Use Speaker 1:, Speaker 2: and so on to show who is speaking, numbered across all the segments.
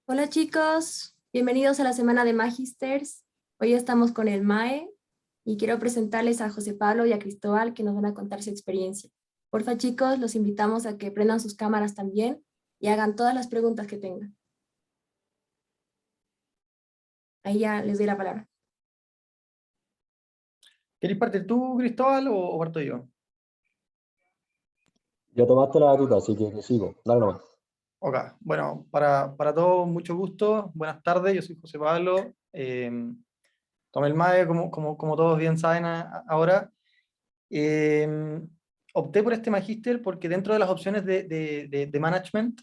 Speaker 1: Hola chicos, bienvenidos a la semana de Magisters. Hoy estamos con el MAE y quiero presentarles a José Pablo y a Cristóbal que nos van a contar su experiencia. Porfa chicos, los invitamos a que prendan sus cámaras también y hagan todas las preguntas que tengan. Ahí ya les doy la palabra.
Speaker 2: ¿Querés partir tú, Cristóbal, o parto yo?
Speaker 3: Ya tomaste la batuta, así que sigo. Dale nomás.
Speaker 2: Ok, bueno, para todos, mucho gusto. Buenas tardes, yo soy José Pablo. Tomé el MAE, como todos bien saben ahora. Opté por este magíster porque dentro de las opciones de management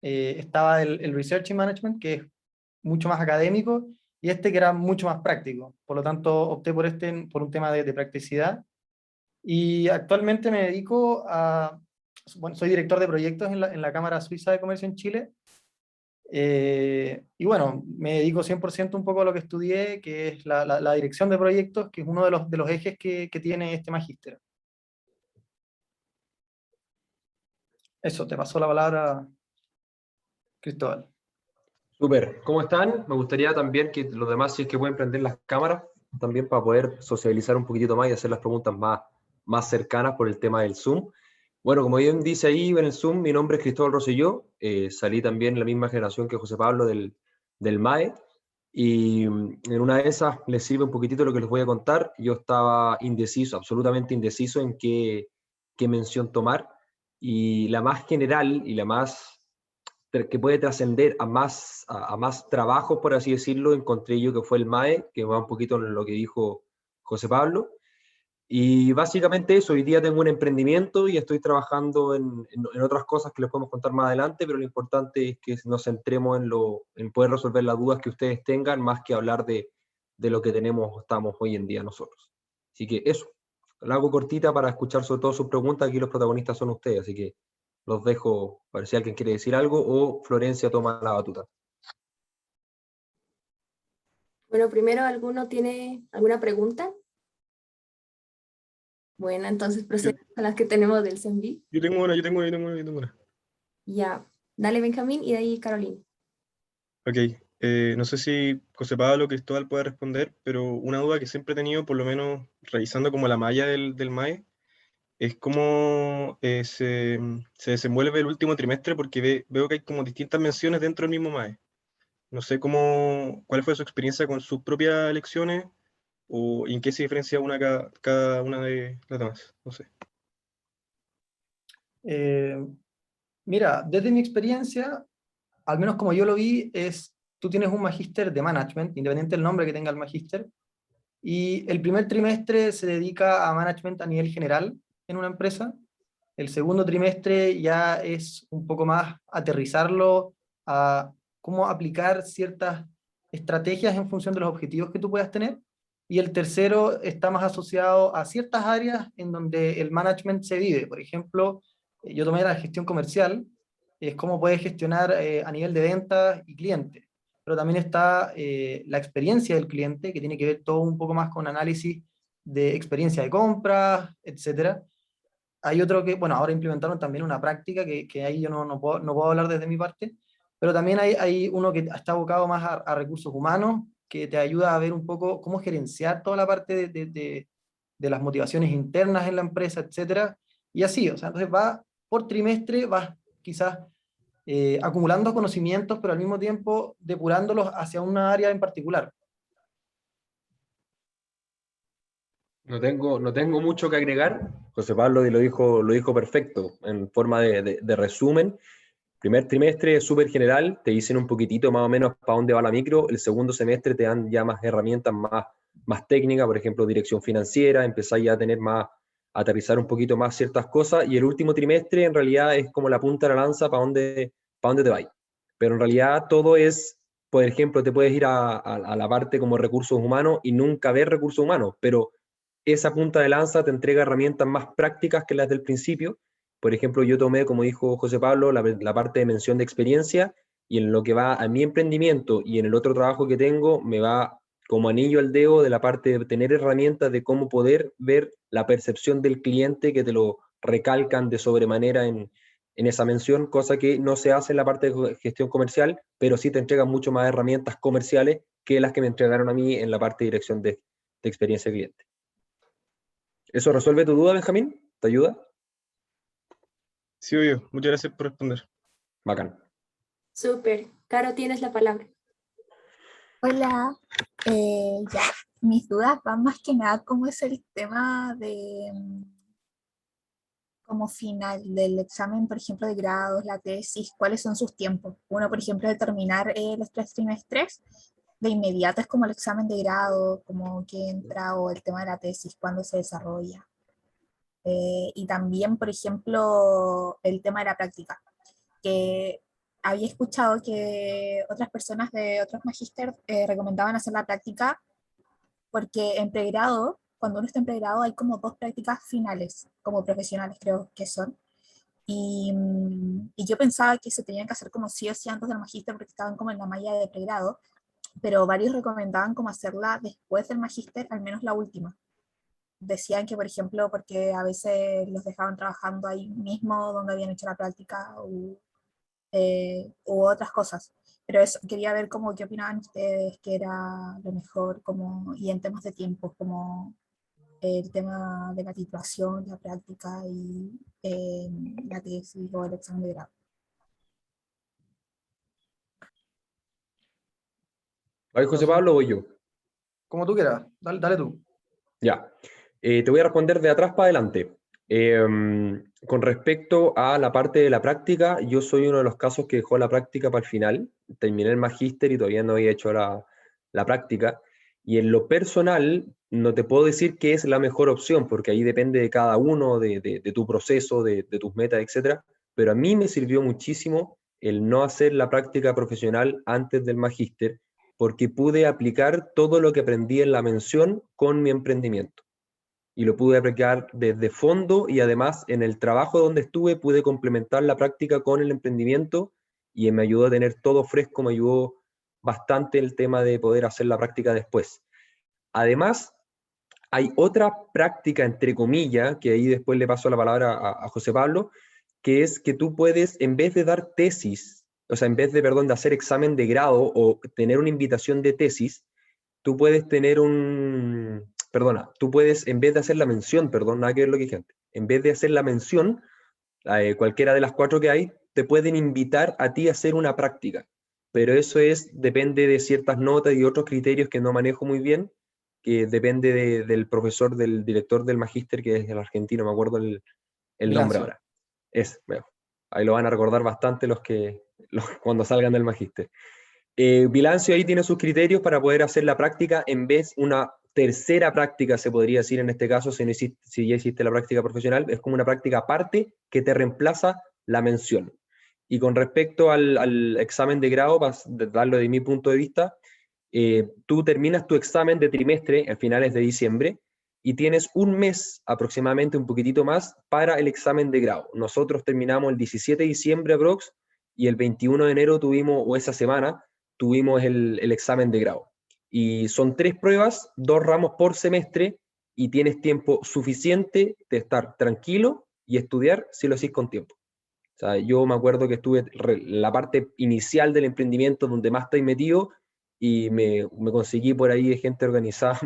Speaker 2: estaba el Research in Management, que es mucho más académico, y este que era mucho más práctico. Por lo tanto, opté por este por un tema de practicidad. Y actualmente me dedico a... Bueno, soy director de proyectos en la Cámara Suiza de Comercio en Chile. Y bueno, me dedico 100% un poco a lo que estudié, que es la dirección de proyectos, que es uno de los ejes que tiene este magíster. Eso, te paso la palabra, Cristóbal.
Speaker 3: Súper. ¿Cómo están? Me gustaría también que los demás, si es que pueden prender las cámaras, también para poder socializar un poquitito más y hacer las preguntas más cercanas por el tema del Zoom. Bueno, como bien dice ahí en el Zoom, mi nombre es Cristóbal Rosselló. Salí también en la misma generación que José Pablo del MAE. Y en una de esas les sirve un poquitito lo que les voy a contar. Yo estaba indeciso, absolutamente indeciso en qué mención tomar. Y la más general y la más que puede trascender a más trabajo, por así decirlo, encontré yo que fue el MAE, que va un poquito en lo que dijo José Pablo. Y básicamente eso, hoy día tengo un emprendimiento y estoy trabajando en otras cosas que les podemos contar más adelante, pero lo importante es que nos centremos en poder resolver las dudas que ustedes tengan, más que hablar de lo que estamos hoy en día nosotros. Así que eso, la hago cortita para escuchar sobre todo sus preguntas. Aquí los protagonistas son ustedes, así que los dejo para si alguien quiere decir algo o Florencia toma la batuta.
Speaker 1: Bueno, primero, ¿alguno tiene alguna pregunta? Bueno, entonces procedemos con las que tenemos del CENVI.
Speaker 4: Yo tengo una.
Speaker 1: Ya, dale Benjamín y de ahí Carolina.
Speaker 4: Ok, no sé si José Pablo o Cristóbal puede responder, pero una duda que siempre he tenido, por lo menos revisando como la malla del MAE, es cómo se desenvuelve el último trimestre, porque veo que hay como distintas menciones dentro del mismo MAE. No sé cuál fue su experiencia con sus propias lecciones o en qué se diferencia cada una de las demás. No sé.
Speaker 2: Mira, desde mi experiencia, al menos como yo lo vi, tú tienes un magíster de management, independiente del nombre que tenga el magíster, y el primer trimestre se dedica a management a nivel general en una empresa. El segundo trimestre ya es un poco más aterrizarlo a cómo aplicar ciertas estrategias en función de los objetivos que tú puedas tener. Y el tercero está más asociado a ciertas áreas en donde el management se vive. Por ejemplo, yo tomé la gestión comercial, es cómo puedes gestionar a nivel de ventas y cliente. Pero también está la experiencia del cliente, que tiene que ver todo un poco más con análisis de experiencia de compras, etcétera. Hay otro que, bueno, ahora implementaron también una práctica que ahí yo no puedo hablar desde mi parte, pero también hay uno que está abocado más a recursos humanos, que te ayuda a ver un poco cómo gerenciar toda la parte de las motivaciones internas en la empresa, etcétera. Y así, o sea, entonces va por trimestre, vas quizás acumulando conocimientos, pero al mismo tiempo depurándolos hacia una área en particular.
Speaker 3: No tengo mucho que agregar. José Pablo lo dijo perfecto en forma de resumen. Primer trimestre es súper general, te dicen un poquitito más o menos para dónde va la micro. El segundo semestre te dan ya más herramientas más técnicas, por ejemplo, dirección financiera, empezás ya a tener a aterrizar un poquito más ciertas cosas. Y el último trimestre en realidad es como la punta de la lanza para dónde te vais. Pero en realidad todo es, por ejemplo, te puedes ir a la parte como recursos humanos y nunca ver recursos humanos, pero esa punta de lanza te entrega herramientas más prácticas que las del principio. Por ejemplo, yo tomé, como dijo José Pablo, la parte de mención de experiencia, y en lo que va a mi emprendimiento y en el otro trabajo que tengo, me va como anillo al dedo de la parte de tener herramientas de cómo poder ver la percepción del cliente que te lo recalcan de sobremanera en esa mención, cosa que no se hace en la parte de gestión comercial, pero sí te entregan mucho más herramientas comerciales que las que me entregaron a mí en la parte de dirección de experiencia cliente. ¿Eso resuelve tu duda, Benjamín? ¿Te ayuda?
Speaker 4: Sí, obvio. Muchas gracias por responder.
Speaker 3: Bacán.
Speaker 1: Súper. Caro, tienes la palabra.
Speaker 5: Hola, ya, mis dudas van más que nada cómo es el tema de como final del examen, por ejemplo, de grados, la tesis, cuáles son sus tiempos. Uno, por ejemplo, de terminar los 3 trimestres, de inmediato es como el examen de grado, como que entra, o el tema de la tesis, cuándo se desarrolla. Y también, por ejemplo, el tema de la práctica, que había escuchado que otras personas de otros magíster recomendaban hacer la práctica porque en pregrado, cuando uno está en pregrado, hay como 2 prácticas finales, como profesionales creo que son. Y yo pensaba que se tenían que hacer como sí o sí antes del magíster porque estaban como en la malla de pregrado, pero varios recomendaban como hacerla después del magíster, al menos la última. Decían que, por ejemplo, porque a veces los dejaban trabajando ahí mismo donde habían hecho la práctica u otras cosas. Pero eso, quería ver cómo, qué opinaban ustedes, qué era lo mejor, como, y en temas de tiempo, como el tema de la titulación, la práctica y la tesis o el examen de grado.
Speaker 3: ¿Vais, José Pablo, o voy yo?
Speaker 2: Como tú quieras, dale tú.
Speaker 3: Ya. Te voy a responder de atrás para adelante. Con respecto a la parte de la práctica, yo soy uno de los casos que dejó la práctica para el final. Terminé el magíster y todavía no había hecho la práctica. Y en lo personal, no te puedo decir que es la mejor opción, porque ahí depende de cada uno, de tu proceso, de tus metas, etc. Pero a mí me sirvió muchísimo el no hacer la práctica profesional antes del magíster, porque pude aplicar todo lo que aprendí en la mención con mi emprendimiento. Y lo pude aplicar desde fondo y además en el trabajo donde estuve pude complementar la práctica con el emprendimiento y me ayudó a tener todo fresco, me ayudó bastante el tema de poder hacer la práctica después. Además, hay otra práctica, entre comillas, que ahí después le paso la palabra a José Pablo, que es que tú puedes, en vez de dar tesis, o sea, en vez de, perdón, de hacer examen de grado o tener una invitación de tesis, tú puedes tener tú puedes, en vez de hacer la mención, perdón, nada que ver lo que dije antes, en vez de hacer la mención, cualquiera de las 4 que hay, te pueden invitar a ti a hacer una práctica, pero eso depende de ciertas notas y otros criterios que no manejo muy bien, que depende del profesor, del director del magíster, que es el argentino, me acuerdo el nombre
Speaker 2: Bilancio.
Speaker 3: ahora. Bueno, ahí lo van a recordar bastante cuando salgan del magíster. Bilancio ahí tiene sus criterios para poder hacer la práctica en vez una tercera práctica, se podría decir en este caso, si ya hiciste la práctica profesional, es como una práctica aparte que te reemplaza la mención. Y con respecto al examen de grado, para darlo de mi punto de vista, tú terminas tu examen de trimestre a finales de diciembre y tienes un mes aproximadamente, un poquitito más, para el examen de grado. Nosotros terminamos el 17 de diciembre aprox, y el 21 de enero tuvimos, o esa semana, tuvimos el examen de grado. Y son 3 pruebas, 2 ramos por semestre, y tienes tiempo suficiente de estar tranquilo y estudiar si lo haces con tiempo. O sea, yo me acuerdo que estuve en la parte inicial del emprendimiento donde más estoy metido y me conseguí por ahí de gente organizada,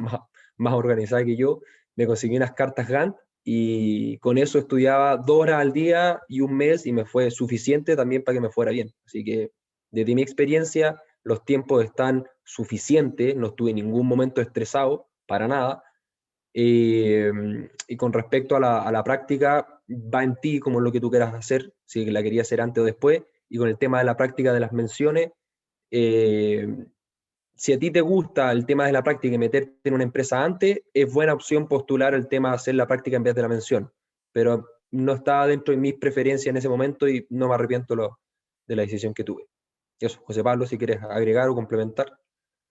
Speaker 3: más organizada que yo, me conseguí unas cartas Gantt y con eso estudiaba 2 horas al día y un mes y me fue suficiente también para que me fuera bien. Así que desde mi experiencia los tiempos están suficientes, no estuve en ningún momento estresado, para nada. Y con respecto a la práctica, va en ti como lo que tú quieras hacer, si la querías hacer antes o después, y con el tema de la práctica de las menciones, si a ti te gusta el tema de la práctica y meterte en una empresa antes, es buena opción postular el tema de hacer la práctica en vez de la mención, pero no estaba dentro de mis preferencias en ese momento y no me arrepiento de la decisión que tuve. Eso, José Pablo, si quieres agregar o complementar.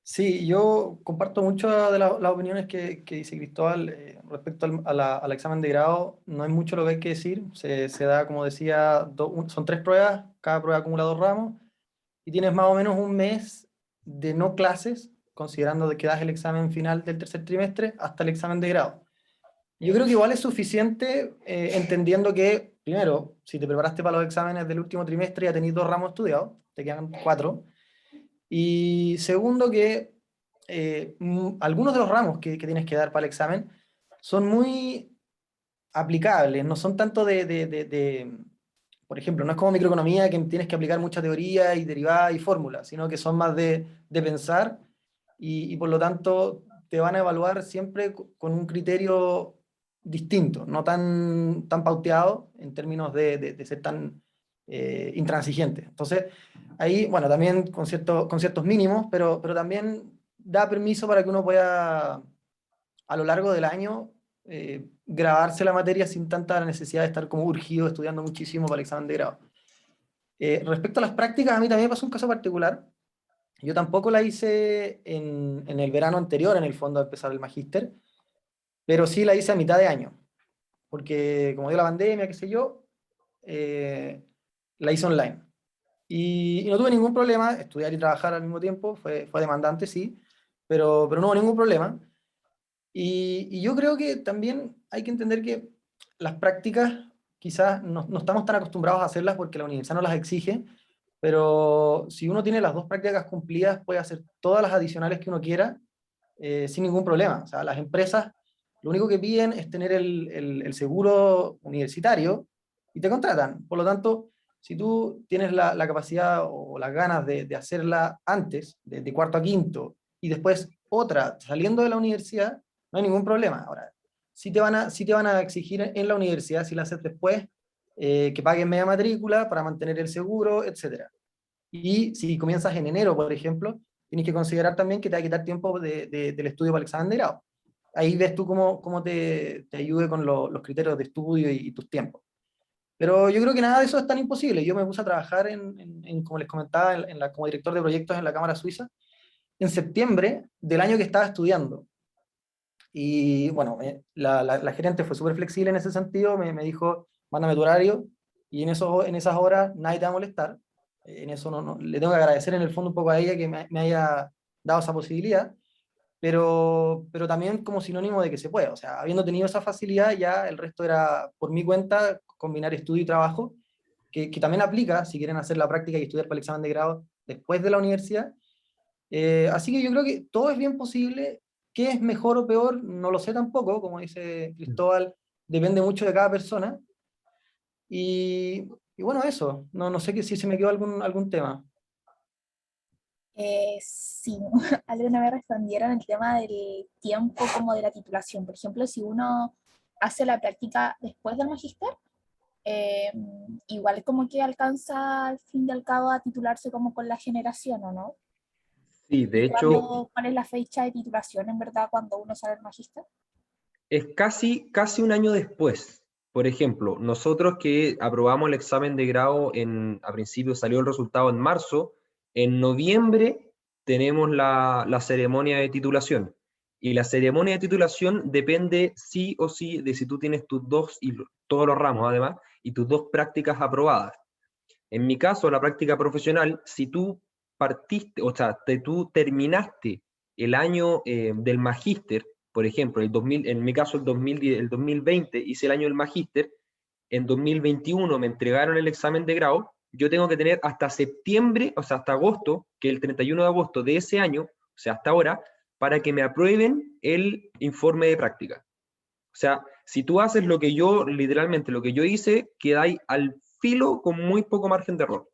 Speaker 2: Sí, yo comparto muchas de las opiniones que dice Cristóbal respecto al examen de grado. No hay mucho lo que hay que decir. Se da, como decía, son 3 pruebas, cada prueba acumula 2 ramos, y tienes más o menos un mes de no clases, considerando de que das el examen final del tercer trimestre hasta el examen de grado. Yo creo que igual es suficiente, entendiendo que, primero, si te preparaste para los exámenes del último trimestre ya tenéis 2 ramos estudiados, te quedan 4. Y segundo, que algunos de los ramos que tienes que dar para el examen son muy aplicables, no son tanto por ejemplo, no es como microeconomía que tienes que aplicar mucha teoría y derivadas y fórmulas, sino que son más de pensar y por lo tanto te van a evaluar siempre con un criterio distinto, no tan pauteado en términos de ser tan intransigente. Entonces, ahí, bueno, también con ciertos mínimos, pero también da permiso para que uno pueda, a lo largo del año, grabarse la materia sin tanta necesidad de estar como urgido estudiando muchísimo para el examen de grado. Respecto a las prácticas, a mí también me pasó un caso particular. Yo tampoco la hice en el verano anterior, en el fondo, a empezar el magíster, pero sí la hice a mitad de año, porque como dio la pandemia, qué sé yo, la hice online. Y no tuve ningún problema, estudiar y trabajar al mismo tiempo, fue demandante, sí, pero no hubo ningún problema. Y yo creo que también hay que entender que las prácticas quizás no estamos tan acostumbrados a hacerlas porque la universidad no las exige, pero si uno tiene las 2 prácticas cumplidas, puede hacer todas las adicionales que uno quiera sin ningún problema. O sea, las empresas lo único que piden es tener el seguro universitario y te contratan. Por lo tanto, si tú tienes la capacidad o las ganas de hacerla antes, de cuarto a quinto, y después otra saliendo de la universidad, no hay ningún problema. Ahora, sí te van a exigir en la universidad, si la haces después, que paguen media matrícula para mantener el seguro, etcétera. Y si comienzas en enero, por ejemplo, tienes que considerar también que te va a quitar tiempo del estudio para el examen de grado. Ahí ves tú cómo te ayude con los criterios de estudio y tus tiempos. Pero yo creo que nada de eso es tan imposible. Yo me puse a trabajar, como les comentaba, como director de proyectos en la Cámara Suiza, en septiembre del año que estaba estudiando. Y bueno, la gerente fue súper flexible en ese sentido, me dijo, mándame tu horario, y en esas horas nadie te va a molestar. En eso le tengo que agradecer en el fondo un poco a ella que me haya dado esa posibilidad, pero también como sinónimo de que se puede. O sea, habiendo tenido esa facilidad, ya el resto era por mi cuenta combinar estudio y trabajo, que también aplica si quieren hacer la práctica y estudiar para el examen de grado después de la universidad. Así que yo creo que todo es bien posible. ¿Qué es mejor o peor? No lo sé tampoco, como dice Cristóbal, depende mucho de cada persona. Y bueno, eso, no sé si se me quedó algún tema.
Speaker 5: Sí, algo no me respondieron el tema del tiempo como de la titulación. Por ejemplo, si uno hace la práctica después del magíster, eh, igual como que alcanza al fin y al cabo a titularse como con la generación, ¿o no?
Speaker 3: Sí, de hecho,
Speaker 5: ¿Cuál es la fecha de titulación en verdad cuando uno sale del magíster?
Speaker 3: es casi un año después. Por ejemplo, nosotros que aprobamos el examen de grado a principio salió el resultado en marzo, en noviembre tenemos la ceremonia de titulación. Y la ceremonia de titulación depende sí o sí de si tú tienes tus todos los ramos además, y tus 2 prácticas aprobadas. En mi caso, la práctica profesional, si tú partiste, o sea, tú terminaste el año del magíster, por ejemplo, en mi caso el 2020 hice el año del magíster, en 2021 me entregaron el examen de grado, yo tengo que tener hasta septiembre, o sea, hasta agosto, que el 31 de agosto de ese año, o sea, hasta ahora, para que me aprueben el informe de práctica. O sea, si tú haces literalmente lo que yo hice, quedáis al filo con muy poco margen de error.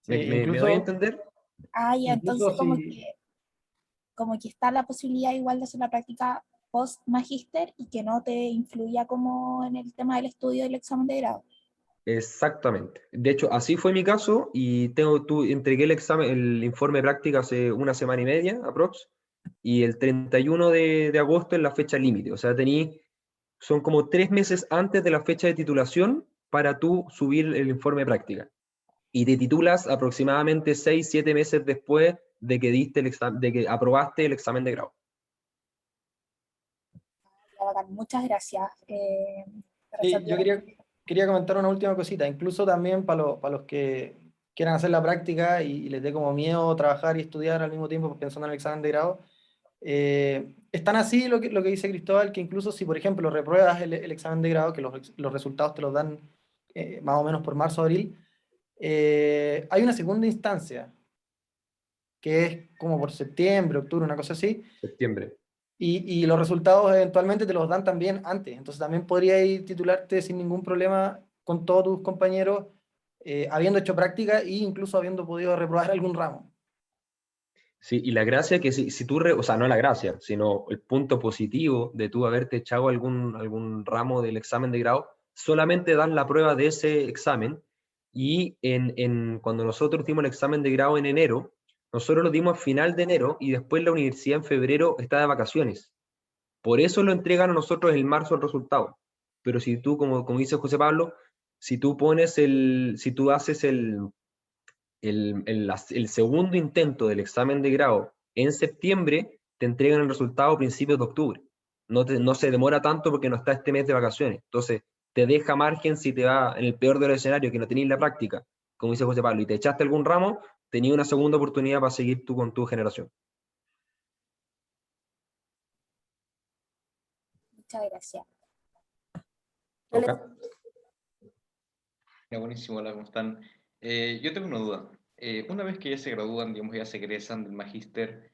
Speaker 2: Sí,
Speaker 3: ¿Me doy a entender?
Speaker 5: Ah, ya,
Speaker 2: incluso
Speaker 5: entonces
Speaker 2: si,
Speaker 5: como que está la posibilidad igual de hacer la práctica post magíster y que no te influya como en el tema del estudio del examen de grado.
Speaker 3: Exactamente. De hecho, así fue mi caso y entregué el informe de práctica hace una semana y media, aprox, y el 31 de agosto es la fecha límite. O sea, son como 3 meses antes de la fecha de titulación para tú subir el informe de práctica. Y te titulas aproximadamente 6, 7 meses después de que de que aprobaste el examen de grado.
Speaker 5: Muchas gracias.
Speaker 2: sí, yo quería comentar una última cosita, incluso también para los que quieran hacer la práctica y les dé como miedo trabajar y estudiar al mismo tiempo pensando en el examen de grado. Es tan así lo que dice Cristóbal, que incluso si, por ejemplo, repruebas el examen de grado, que los resultados te los dan más o menos por marzo o abril, hay una segunda instancia, que es como por septiembre, octubre, una cosa así,
Speaker 3: Septiembre.
Speaker 2: y los resultados eventualmente te los dan también antes. Entonces también podrías ir titularte sin ningún problema con todos tus compañeros, habiendo hecho práctica e incluso habiendo podido reprobar algún ramo.
Speaker 3: Sí, y la gracia que si tú, o sea, no la gracia, sino el punto positivo de tú haberte echado algún ramo del examen de grado, solamente dan la prueba de ese examen, y cuando nosotros dimos el examen de grado en enero, nosotros lo dimos a final de enero y después la universidad en febrero está de vacaciones. Por eso lo entregan a nosotros en marzo el resultado. Pero si tú, como dice José Pablo, si tú haces el segundo intento del examen de grado en septiembre, te entregan el resultado a principios de octubre. No se demora tanto porque no está este mes de vacaciones. Entonces, te deja margen si te va en el peor de los escenarios, que no tenéis la práctica, como dice José Pablo, y te echaste algún ramo, tenías una segunda oportunidad para seguir tú con tu generación.
Speaker 5: Muchas gracias.
Speaker 3: ¿Ok?
Speaker 6: Buenísimo, hola, ¿cómo están? Yo tengo una duda. Una vez que ya se gradúan, digamos, ya se egresan del magíster,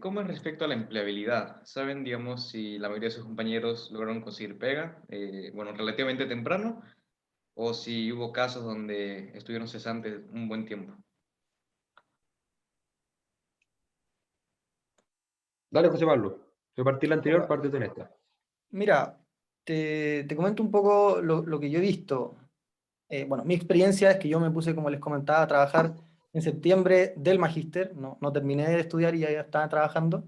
Speaker 6: ¿cómo es respecto a la empleabilidad? ¿Saben, digamos, si la mayoría de sus compañeros lograron conseguir pega, bueno, relativamente temprano, o si hubo casos donde estuvieron cesantes un buen tiempo?
Speaker 3: Dale, José Pablo. Yo partí la anterior,
Speaker 2: Hola.
Speaker 3: parte de esta.
Speaker 2: Mira, te comento un poco lo que yo he visto. Bueno, mi experiencia es que yo me puse, como les comentaba, a trabajar en septiembre del magíster, no terminé de estudiar y ya estaba trabajando,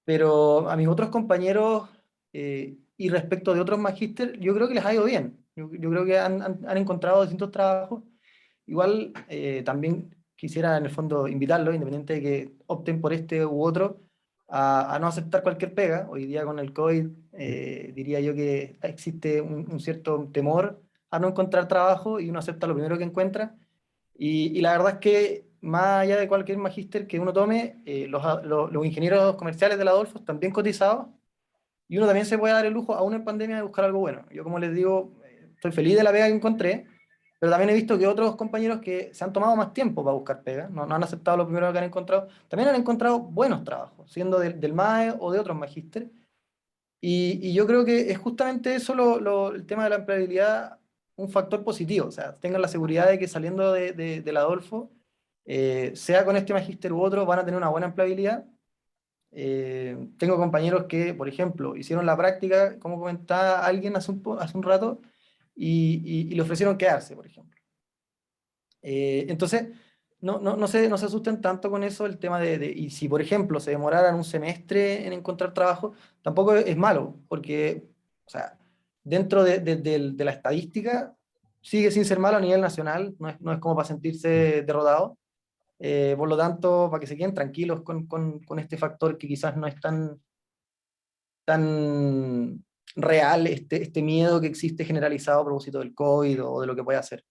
Speaker 2: pero a mis otros compañeros y respecto de otros magíster, yo creo que les ha ido bien. Yo creo que han encontrado distintos trabajos. Igual también quisiera en el fondo invitarlos, independiente de que opten por este u otro, a no aceptar cualquier pega. Hoy día con el COVID diría yo que existe un cierto temor a no encontrar trabajo y uno acepta lo primero que encuentra. Y la verdad es que más allá de cualquier magíster que uno tome, los ingenieros comerciales del Adolfo están bien cotizados y uno también se puede dar el lujo, aún en pandemia, de buscar algo bueno. Yo, como les digo, estoy feliz de la pega que encontré, pero también he visto que otros compañeros que se han tomado más tiempo para buscar pega, no han aceptado lo primero que han encontrado, también han encontrado buenos trabajos, siendo del MAE o de otros magísteres. Y yo creo que es justamente eso el tema de la empleabilidad, un factor positivo. O sea, tengan la seguridad de que saliendo del Adolfo, sea con este magíster u otro, van a tener una buena empleabilidad. Tengo compañeros que, por ejemplo, hicieron la práctica, como comentaba alguien hace un rato, y le ofrecieron quedarse, por ejemplo. Entonces, no se asusten tanto con eso, el tema y si, por ejemplo, se demoraran un semestre en encontrar trabajo, tampoco es malo, porque, o sea, dentro de la estadística, sigue sin ser malo a nivel nacional, no es como para sentirse derrotado. Por lo tanto, para que se queden tranquilos con este factor que quizás no es tan real, este miedo que existe generalizado a propósito del COVID o de lo que puede hacer.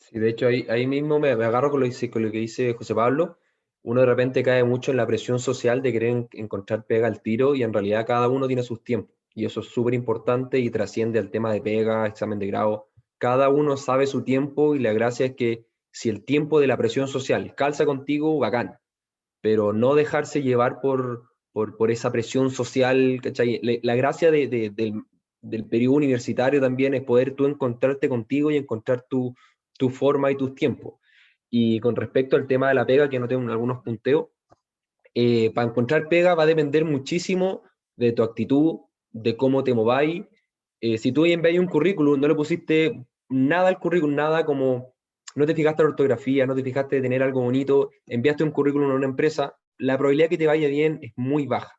Speaker 3: Sí, de hecho, ahí mismo me agarro con lo que dice José Pablo. Uno de repente cae mucho en la presión social de querer encontrar pega al tiro, y en realidad cada uno tiene sus tiempos. Y eso es súper importante y trasciende al tema de pega, examen de grado. Cada uno sabe su tiempo, y la gracia es que si el tiempo de la presión social calza contigo, bacán. Pero no dejarse llevar por esa presión social, ¿cachai? La gracia del periodo universitario también es poder tú encontrarte contigo y encontrar tu forma y tus tiempos. Y con respecto al tema de la pega, que no tengo algunos punteos, para encontrar pega va a depender muchísimo de tu actitud, de cómo te mováis. Si tú enviáis un currículum, no le pusiste nada al currículum, nada como, no te fijaste en la ortografía, no te fijaste de tener algo bonito, enviaste un currículum a una empresa, la probabilidad que te vaya bien es muy baja.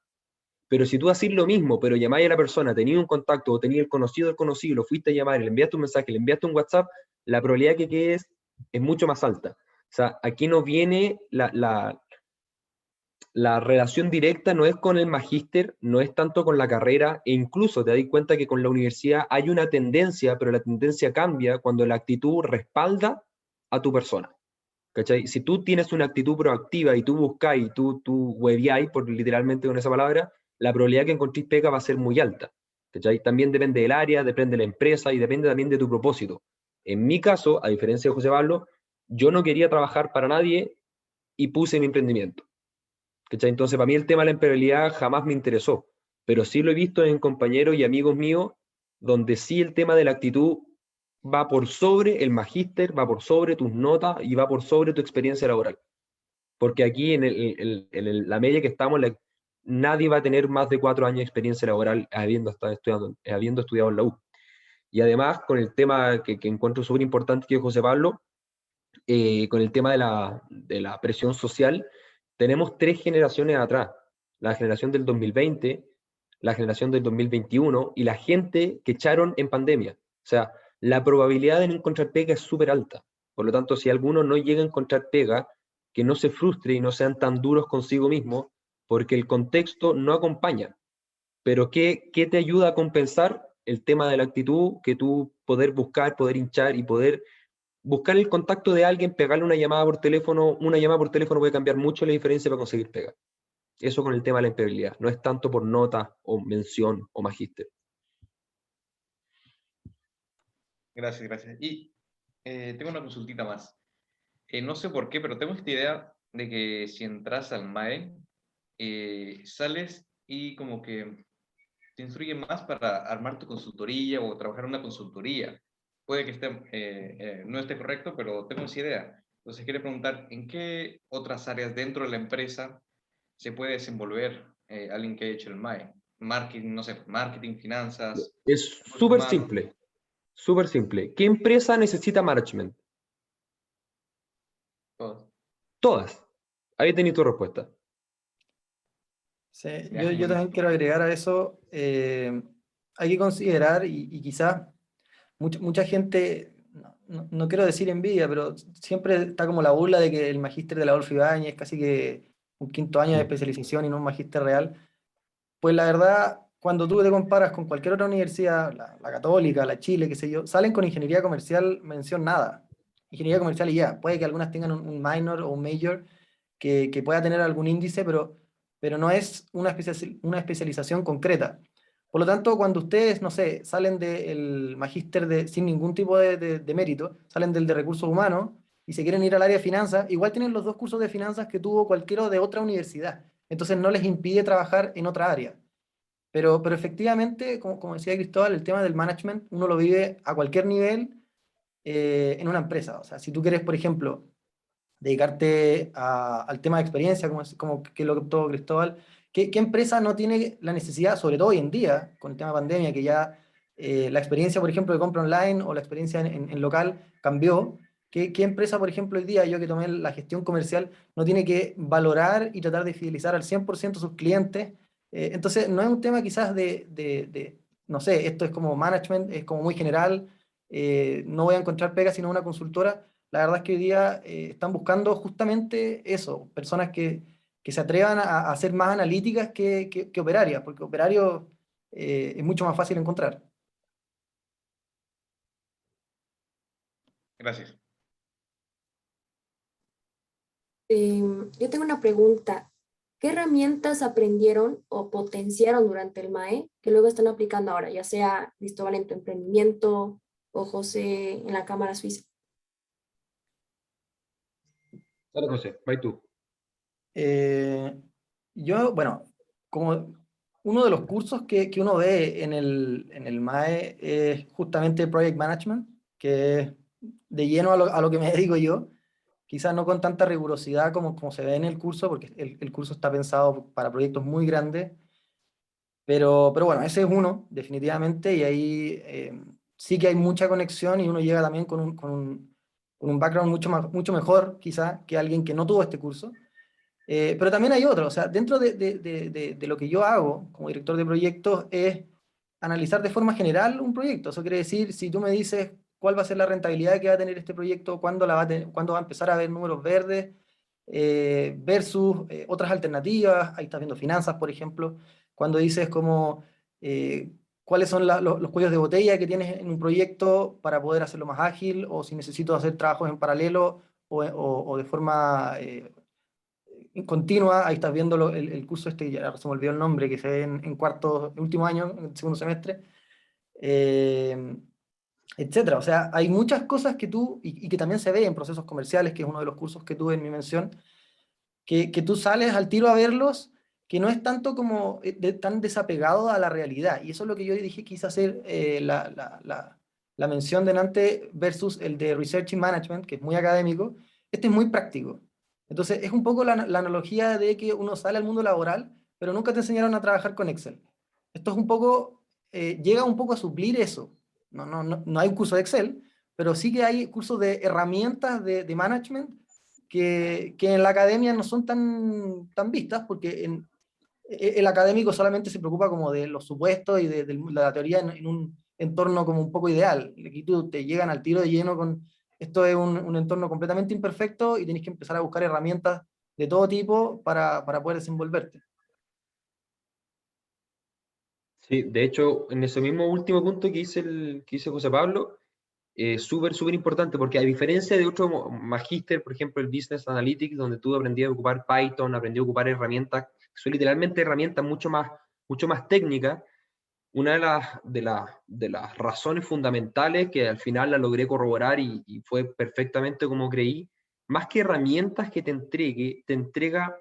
Speaker 3: Pero si tú haces lo mismo, pero llamáis a la persona, tenías un contacto o tenías el conocido del conocido, lo fuiste a llamar, le enviaste un mensaje, le enviaste un WhatsApp, la probabilidad que quedes es mucho más alta. O sea, aquí no viene la relación directa, no es con el magíster, no es tanto con la carrera, e incluso te das cuenta que con la universidad hay una tendencia, pero la tendencia cambia cuando la actitud respalda a tu persona. ¿cachai? Si tú tienes una actitud proactiva y tú buscáis y tú hueviáis, por literalmente con esa palabra, la probabilidad que encontréis pega va a ser muy alta, ¿cachai? También depende del área, depende de la empresa y depende también de tu propósito. En mi caso, a diferencia de José Pablo, yo no quería trabajar para nadie y puse mi emprendimiento, ¿cachai? Entonces, para mí el tema de la empleabilidad jamás me interesó, pero sí lo he visto en compañeros y amigos míos, donde sí el tema de la actitud va por sobre el magíster, va por sobre tus notas y va por sobre tu experiencia laboral. Porque aquí la media que estamos, nadie va a tener más de 4 años de experiencia laboral habiendo estudiado en la U. Y además, con el tema que encuentro súper importante que José Pablo, con el tema de la presión social, tenemos 3 generaciones atrás. La generación del 2020, la generación del 2021 y la gente que echaron en pandemia. O sea, la probabilidad de no encontrar pega es súper alta. Por lo tanto, si alguno no llega a encontrar pega, que no se frustre y no sean tan duros consigo mismo, porque el contexto no acompaña. Pero ¿qué te ayuda a compensar? El tema de la actitud, que tú poder buscar, poder hinchar y poder buscar el contacto de alguien, pegarle una llamada por teléfono puede cambiar mucho la diferencia para conseguir pega. Eso con el tema de la empleabilidad, no es tanto por nota o mención o magíster.
Speaker 6: Gracias, gracias. Y tengo una consultita más. No sé por qué, pero tengo esta idea de que si entras al MAE, sales y como que te instruyen más para armar tu consultoría o trabajar en una consultoría. Puede que no esté correcto, pero tengo esa idea. Entonces, quería preguntar, ¿en qué otras áreas dentro de la empresa se puede desenvolver alguien que ha hecho el MAE? Marketing, no sé, marketing, finanzas,
Speaker 3: Es
Speaker 6: recursos
Speaker 3: súper
Speaker 6: humanos.
Speaker 3: simple, súper simple. ¿Qué empresa necesita management?
Speaker 6: Todo.
Speaker 3: Todas. Ahí tenéis tu respuesta.
Speaker 2: Sí,
Speaker 6: Ya,
Speaker 2: yo también
Speaker 6: buenísimo.
Speaker 2: quiero agregar a eso, hay que considerar y quizás mucha gente, no quiero decir envidia, pero siempre está como la burla de que el magíster de la Adolfo Ibáñez es casi que un 5.º año de especialización y no un magíster real. Pues la verdad, cuando tú te comparas con cualquier otra universidad, la Católica, la Chile, qué sé yo, salen con ingeniería comercial, mención nada. Ingeniería comercial y ya, puede que algunas tengan un minor o un major que pueda tener algún índice, pero no es una especialización concreta. Por lo tanto, cuando ustedes, no sé, salen del magíster sin ningún tipo de mérito, salen del de recursos humanos y se quieren ir al área de finanzas, igual tienen los 2 cursos de finanzas que tuvo cualquiera de otra universidad. Entonces no les impide trabajar en otra área. Pero efectivamente, como decía Cristóbal, el tema del management uno lo vive a cualquier nivel en una empresa. O sea, si tú quieres, por ejemplo, dedicarte al tema de experiencia, como que lo que optó Cristóbal, ¿qué empresa no tiene la necesidad, sobre todo hoy en día, con el tema de pandemia, que ya la experiencia, por ejemplo, de compra online o la experiencia en local cambió? ¿Qué empresa, por ejemplo, hoy día, yo que tomé la gestión comercial, no tiene que valorar y tratar de fidelizar al 100% a sus clientes? Entonces, no es un tema quizás no sé, esto es como management, es como muy general, no voy a encontrar pega sino una consultora. La verdad es que hoy día están buscando justamente eso, personas que se atrevan a ser más analíticas que operarias, porque operarios es mucho más fácil encontrar.
Speaker 6: Gracias.
Speaker 1: Yo tengo una pregunta. ¿Qué herramientas aprendieron o potenciaron durante el MAE que luego están aplicando ahora, ya sea Cristóbal en tu emprendimiento o José en la Cámara Suiza?
Speaker 3: Dale, José, vai tú.
Speaker 2: Bueno, como uno de los cursos que uno ve en el MAE es justamente Project Management, que es de lleno a lo que me dedico yo, quizás no con tanta rigurosidad como se ve en el curso, porque el curso está pensado para proyectos muy grandes, pero bueno, ese es uno, definitivamente, y ahí sí que hay mucha conexión y uno llega también con un background mucho mejor, quizás, que alguien que no tuvo este curso. Pero también hay otro, o sea, dentro de lo que yo hago como director de proyectos es analizar de forma general un proyecto. Eso quiere decir, si tú me dices cuál va a ser la rentabilidad que va a tener este proyecto, cuándo va a empezar a haber números verdes, versus otras alternativas, ahí estás viendo finanzas, por ejemplo, cuando dices como cuáles son los cuellos de botella que tienes en un proyecto para poder hacerlo más ágil, o si necesito hacer trabajos en paralelo o de forma continua. Ahí estás viendo el curso este, ya se me olvidó el nombre, que se ve en cuarto, último año, en el segundo semestre, etcétera. O sea, hay muchas cosas que tú, y que también se ve en procesos comerciales, que es uno de los cursos que tuve en mi mención, que tú sales al tiro a verlos, que no es tanto como tan desapegado a la realidad. Y eso es lo que yo dije, quise hacer la mención delante versus el de Research and Management, que es muy académico. Este es muy práctico. Entonces, es un poco la analogía de que uno sale al mundo laboral, pero nunca te enseñaron a trabajar con Excel. Esto es un poco, llega un poco a suplir eso. No hay un curso de Excel, pero sí que hay cursos de herramientas de management que en la academia no son tan vistas, porque el académico solamente se preocupa como de los supuestos y de la teoría en un entorno como un poco ideal. Aquí tú te llegan al tiro de lleno con, esto es un entorno completamente imperfecto y tenés que empezar a buscar herramientas de todo tipo para poder desenvolverte.
Speaker 3: Sí, de hecho, en ese mismo último punto que hice José Pablo, súper importante, porque a diferencia de otro magíster, por ejemplo, el Business Analytics, donde tú aprendías a ocupar Python, aprendías a ocupar herramientas, que son literalmente herramientas mucho más técnicas. Una de las razones fundamentales que al final la logré corroborar y fue perfectamente como creí, más que herramientas que te entrega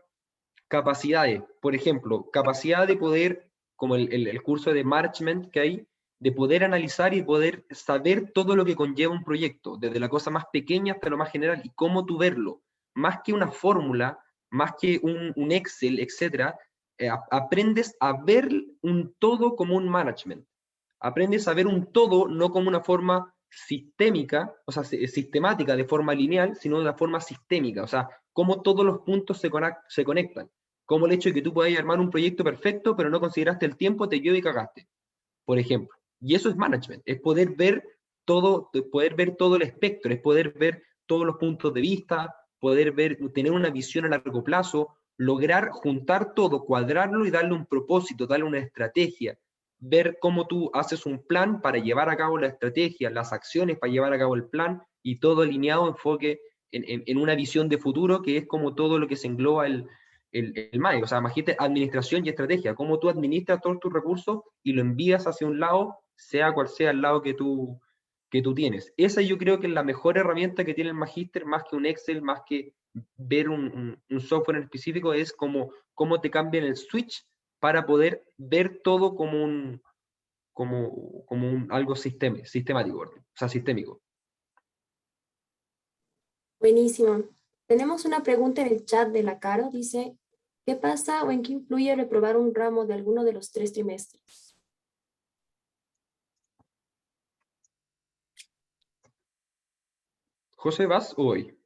Speaker 3: capacidades. Por ejemplo, capacidad de poder, como el curso de management que hay, de poder analizar y poder saber todo lo que conlleva un proyecto, desde la cosa más pequeña hasta lo más general, y cómo tú verlo. Más que una fórmula, más que un Excel, etcétera, aprendes a ver un todo como un management. Aprendes a ver un todo no como una forma sistémica, o sea, sistemática de forma lineal, sino de una forma sistémica, o sea, cómo todos los puntos se conectan. Como el hecho de que tú puedas armar un proyecto perfecto, pero no consideraste el tiempo, te llueve y cagaste, por ejemplo. Y eso es management, es poder ver todo el espectro, es poder ver todos los puntos de vista, poder ver, tener una visión a largo plazo, lograr juntar todo, cuadrarlo y darle un propósito, darle una estrategia, ver cómo tú haces un plan para llevar a cabo la estrategia, las acciones para llevar a cabo el plan y todo alineado, enfoque en una visión de futuro que es como todo lo que se engloba el MAE. O sea, imagínate administración y estrategia, cómo tú administras todos tus recursos y lo envías hacia un lado, sea cual sea el lado que tú tienes. Esa yo creo que es la mejor herramienta que tiene el Magíster, más que un Excel, más que ver un software en específico, es como cómo te cambian el switch para poder ver todo como algo sistemático, o sea, sistémico.
Speaker 1: Buenísimo. Tenemos una pregunta en el chat de la Caro. Dice, ¿qué pasa o en qué influye reprobar un ramo de alguno de los 3 trimestres?
Speaker 3: José, ¿vas o voy?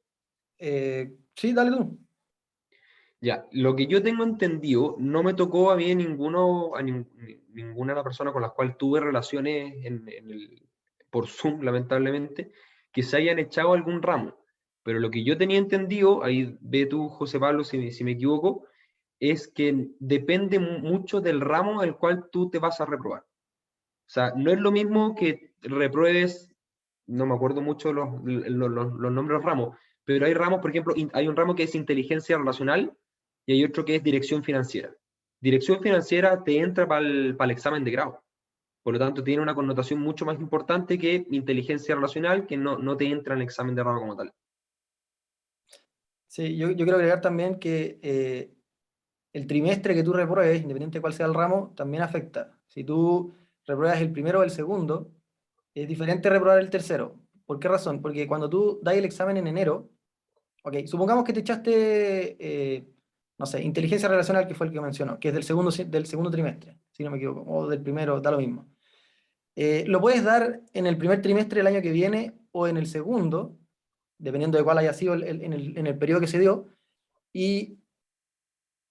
Speaker 2: Sí, dale tú.
Speaker 3: Ya, lo que yo tengo entendido, no me tocó a mí ninguna de las personas con las cuales tuve relaciones por Zoom, lamentablemente, que se hayan echado algún ramo. Pero lo que yo tenía entendido, ahí ve tú, José Pablo, si me equivoco, es que depende mucho del ramo al cual tú te vas a reprobar. O sea, no es lo mismo que repruebes, no me acuerdo mucho los nombres de los ramos, pero hay ramos, por ejemplo, hay un ramo que es inteligencia relacional y hay otro que es dirección financiera. Dirección financiera te entra para el examen de grado. Por lo tanto, tiene una connotación mucho más importante que inteligencia relacional, que no te entra en el examen de grado como tal.
Speaker 2: Sí, yo quiero agregar también que el trimestre que tú repruebes, independiente de cuál sea el ramo, también afecta. Si tú repruebas el primero o el segundo, es diferente reprobar el tercero. ¿Por qué razón? Porque cuando tú das el examen en enero, ok, supongamos que te echaste, no sé, inteligencia relacional, que fue el que mencionó, que es del segundo trimestre, si no me equivoco, o del primero, da lo mismo. Lo puedes dar en el primer trimestre del año que viene o en el segundo, dependiendo de cuál haya sido en el periodo que se dio, y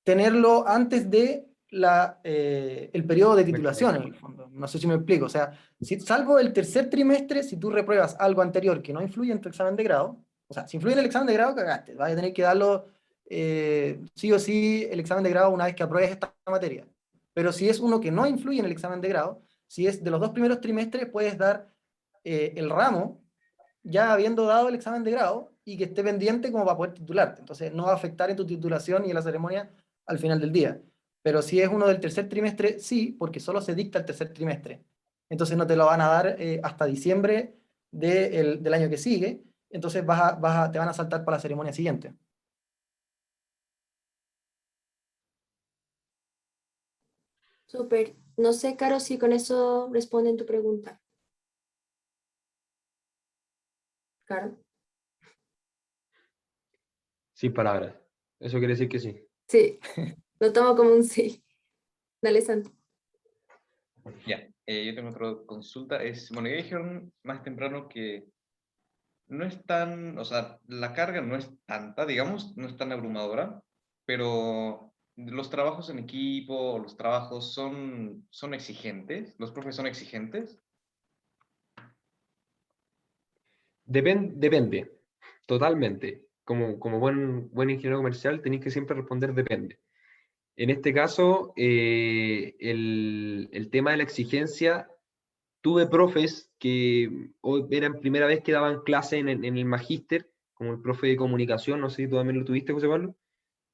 Speaker 2: tenerlo antes de el periodo de titulación, en el fondo. No sé si me explico. O sea, salvo el tercer trimestre, si tú repruebas algo anterior que no influye en tu examen de grado, o sea, si influye en el examen de grado, cagaste. Vas a tener que darlo sí o sí el examen de grado una vez que apruebes esta materia. Pero si es uno que no influye en el examen de grado, si es de los 2 primeros trimestres, puedes dar el ramo ya habiendo dado el examen de grado y que esté pendiente como para poder titularte. Entonces no va a afectar en tu titulación y en la ceremonia al final del día. Pero si es uno del tercer trimestre, sí, porque solo se dicta el tercer trimestre. Entonces no te lo van a dar hasta diciembre del año que sigue, entonces te van a saltar para la ceremonia siguiente.
Speaker 1: Súper. No sé, Caro, si con eso responden tu pregunta. Caro.
Speaker 3: Sin palabras. Eso quiere decir que sí.
Speaker 1: Sí, lo tomo como un sí. Dale, Santi.
Speaker 6: Ya, yo tengo otra consulta. Bueno, ya dijeron más temprano que no es tan, o sea, la carga no es tanta, digamos, no es tan abrumadora, pero los trabajos en equipo, los trabajos son exigentes, los profes son exigentes.
Speaker 3: Depende, totalmente. Como buen ingeniero comercial, tenéis que siempre responder depende. En este caso, el tema de la exigencia, tuve profes que hoy eran primera vez que daban clase en el magíster, como el profe de comunicación, no sé si tú también lo tuviste, José Pablo,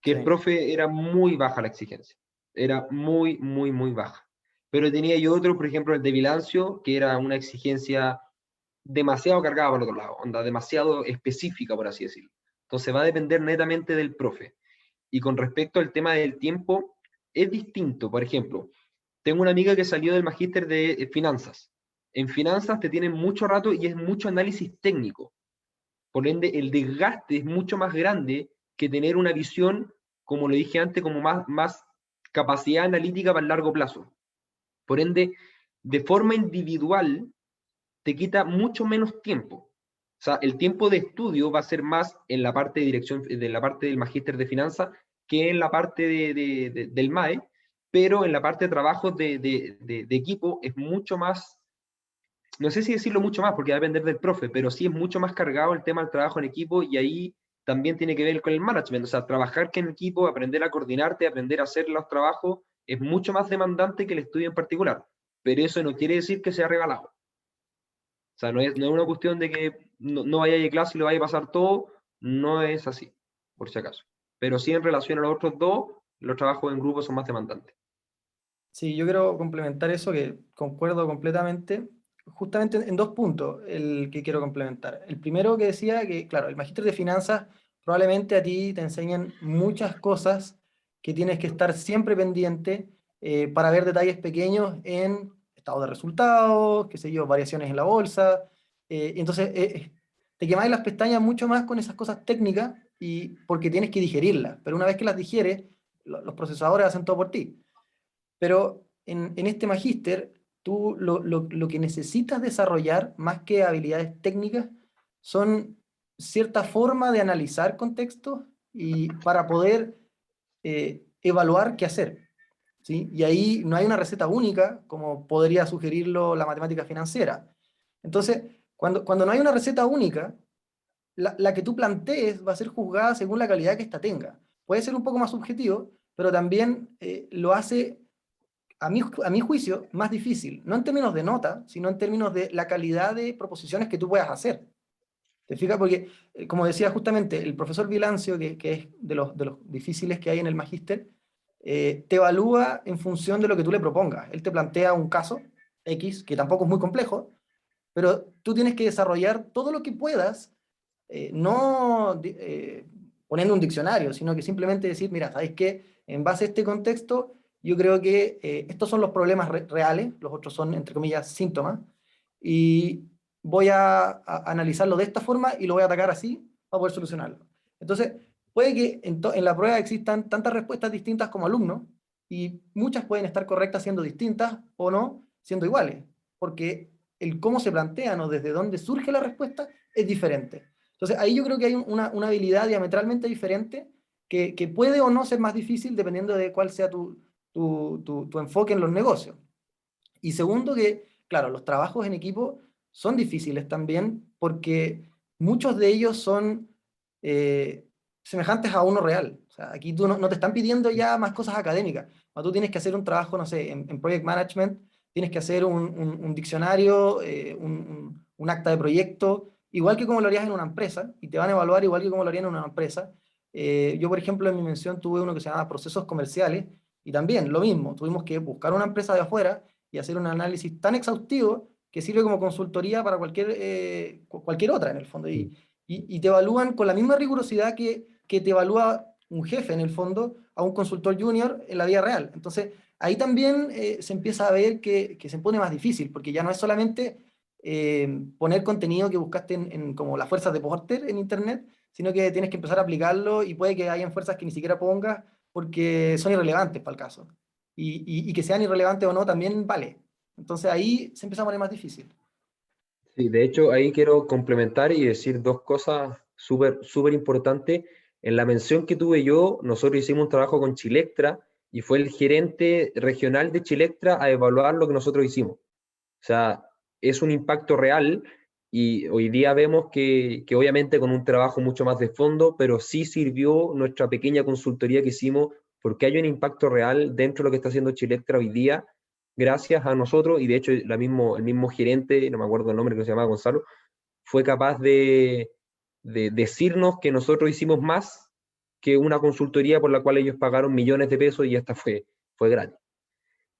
Speaker 3: que el
Speaker 2: Sí.
Speaker 3: profe era muy baja la exigencia, era muy, muy, muy baja. Pero tenía yo otro, por ejemplo, el de Bilancio, que era una exigencia demasiado cargada por otro lado, onda demasiado específica, por así decirlo. Entonces va a depender netamente del profe. Y con respecto al tema del tiempo, es distinto. Por ejemplo, tengo una amiga que salió del magíster de finanzas. En finanzas te tienen mucho rato y es mucho análisis técnico. Por ende, el desgaste es mucho más grande que tener una visión, como lo dije antes, como más capacidad analítica para el largo plazo. Por ende, de forma individual, te quita mucho menos tiempo. O sea, el tiempo de estudio va a ser más en la parte de dirección, de la parte del magíster de finanzas, que en la parte del MAE, pero en la parte de trabajo de equipo es mucho más, no sé si decirlo mucho más, porque va a depender del profe, pero sí es mucho más cargado el tema del trabajo en equipo y ahí también tiene que ver con el management, o sea, trabajar que en equipo, aprender a coordinarte, aprender a hacer los trabajos, es mucho más demandante que el estudio en particular, pero eso no quiere decir que sea regalado. O sea, no es una cuestión de que no vaya a ir a clase y lo vaya a pasar todo, no es así, por si acaso. Pero sí en relación a los otros dos, los trabajos en grupo son más demandantes.
Speaker 2: Sí, yo quiero complementar eso, que concuerdo completamente, justamente en dos puntos el que quiero complementar. El primero que decía que, claro, el magíster de finanzas probablemente a ti te enseñan muchas cosas que tienes que estar siempre pendiente para ver detalles pequeños en estado de resultados, qué sé yo, variaciones en la bolsa. Entonces, te quemáis las pestañas mucho más con esas cosas técnicas y porque tienes que digerirlas. Pero una vez que las digieres, los procesadores hacen todo por ti. Pero en este magíster, tú lo que necesitas desarrollar, más que habilidades técnicas, son cierta forma de analizar contextos y para poder evaluar qué hacer. ¿Sí? Y ahí no hay una receta única, como podría sugerirlo la matemática financiera. Entonces, cuando no hay una receta única, la que tú plantees va a ser juzgada según la calidad que ésta tenga. Puede ser un poco más subjetivo, pero también lo hace a mi juicio, más difícil, no en términos de nota, sino en términos de la calidad de proposiciones que tú puedas hacer. ¿Te fijas? Porque, como decía justamente el profesor Vilancio, que es de los difíciles que hay en el magíster, te evalúa en función de lo que tú le propongas. Él te plantea un caso X, que tampoco es muy complejo, pero tú tienes que desarrollar todo lo que puedas, no poniendo un diccionario, sino que simplemente decir, mira, ¿sabéis qué? En base a este contexto, yo creo que estos son los problemas reales, los otros son, entre comillas, síntomas, y voy a analizarlo de esta forma y lo voy a atacar así para poder solucionarlo. Entonces, puede que en la prueba existan tantas respuestas distintas como alumnos, y muchas pueden estar correctas siendo distintas o no siendo iguales, porque el cómo se plantean o desde dónde surge la respuesta es diferente. Entonces, ahí yo creo que hay una habilidad diametralmente diferente que puede o no ser más difícil dependiendo de cuál sea tu enfoque en los negocios. Y segundo, que, claro, los trabajos en equipo son difíciles también porque muchos de ellos son semejantes a uno real. O sea, aquí tú no te están pidiendo ya más cosas académicas. Cuando tú tienes que hacer un trabajo, no sé, en project management, tienes que hacer un diccionario, un acta de proyecto, igual que como lo harías en una empresa, y te van a evaluar igual que como lo harían en una empresa. Yo, por ejemplo, en mi mención tuve uno que se llama procesos comerciales, y también lo mismo, tuvimos que buscar una empresa de afuera y hacer un análisis tan exhaustivo que sirve como consultoría para cualquier otra en el fondo. Y te evalúan con la misma rigurosidad que te evalúa un jefe en el fondo a un consultor junior en la vida real. Entonces, ahí también se empieza a ver que se pone más difícil, porque ya no es solamente poner contenido que buscaste en como las fuerzas de Porter en internet, sino que tienes que empezar a aplicarlo y puede que hayan fuerzas que ni siquiera pongas porque son irrelevantes para el caso. Y que sean irrelevantes o no también vale. Entonces ahí se empieza a poner más difícil.
Speaker 3: Sí, de hecho, ahí quiero complementar y decir dos cosas súper importantes. En la mención que tuve yo, nosotros hicimos un trabajo con Chilectra y fue el gerente regional de Chilectra a evaluar lo que nosotros hicimos. O sea, es un impacto real y hoy día vemos que obviamente con un trabajo mucho más de fondo, pero sí sirvió nuestra pequeña consultoría que hicimos porque hay un impacto real dentro de lo que está haciendo Chilectra hoy día gracias a nosotros, y de hecho el mismo gerente, no me acuerdo el nombre, que se llamaba Gonzalo, fue capaz de decirnos que nosotros hicimos más que una consultoría por la cual ellos pagaron millones de pesos y esta fue gratis.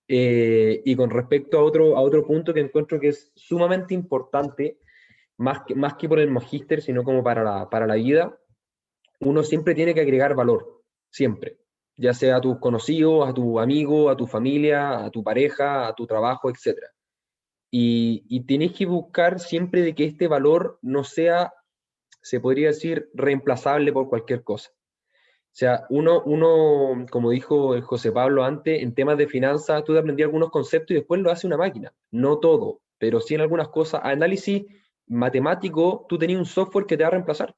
Speaker 3: Y con respecto a otro punto que encuentro que es sumamente importante, más que por el magíster, sino como para la vida, uno siempre tiene que agregar valor, siempre, ya sea a tus conocidos, a tu amigo, a tu familia, a tu pareja, a tu trabajo, etc. Y tenés que buscar siempre de que este valor no sea, se podría decir, reemplazable por cualquier cosa. O sea, uno, como dijo el José Pablo antes, en temas de finanzas, tú te aprendí algunos conceptos y después lo hace una máquina. No todo, pero sí en algunas cosas. Análisis matemático, tú tenías un software que te va a reemplazar.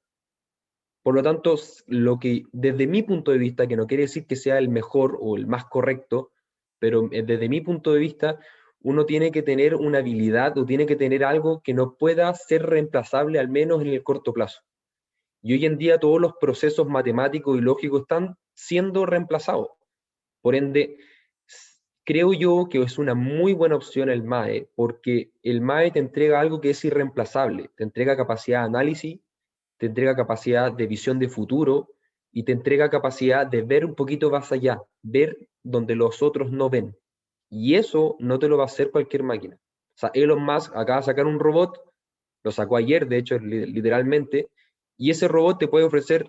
Speaker 3: Por lo tanto, lo que desde mi punto de vista, que no quiere decir que sea el mejor o el más correcto, pero desde mi punto de vista, uno tiene que tener una habilidad o tiene que tener algo que no pueda ser reemplazable, al menos en el corto plazo. Y hoy en día todos los procesos matemáticos y lógicos están siendo reemplazados. Por ende, creo yo que es una muy buena opción el MAE, porque el MAE te entrega algo que es irreemplazable, te entrega capacidad de análisis, te entrega capacidad de visión de futuro y te entrega capacidad de ver un poquito más allá, ver donde los otros no ven. Y eso no te lo va a hacer cualquier máquina. O sea, Elon Musk acaba de sacar un robot, lo sacó ayer, de hecho, literalmente, y ese robot te puede ofrecer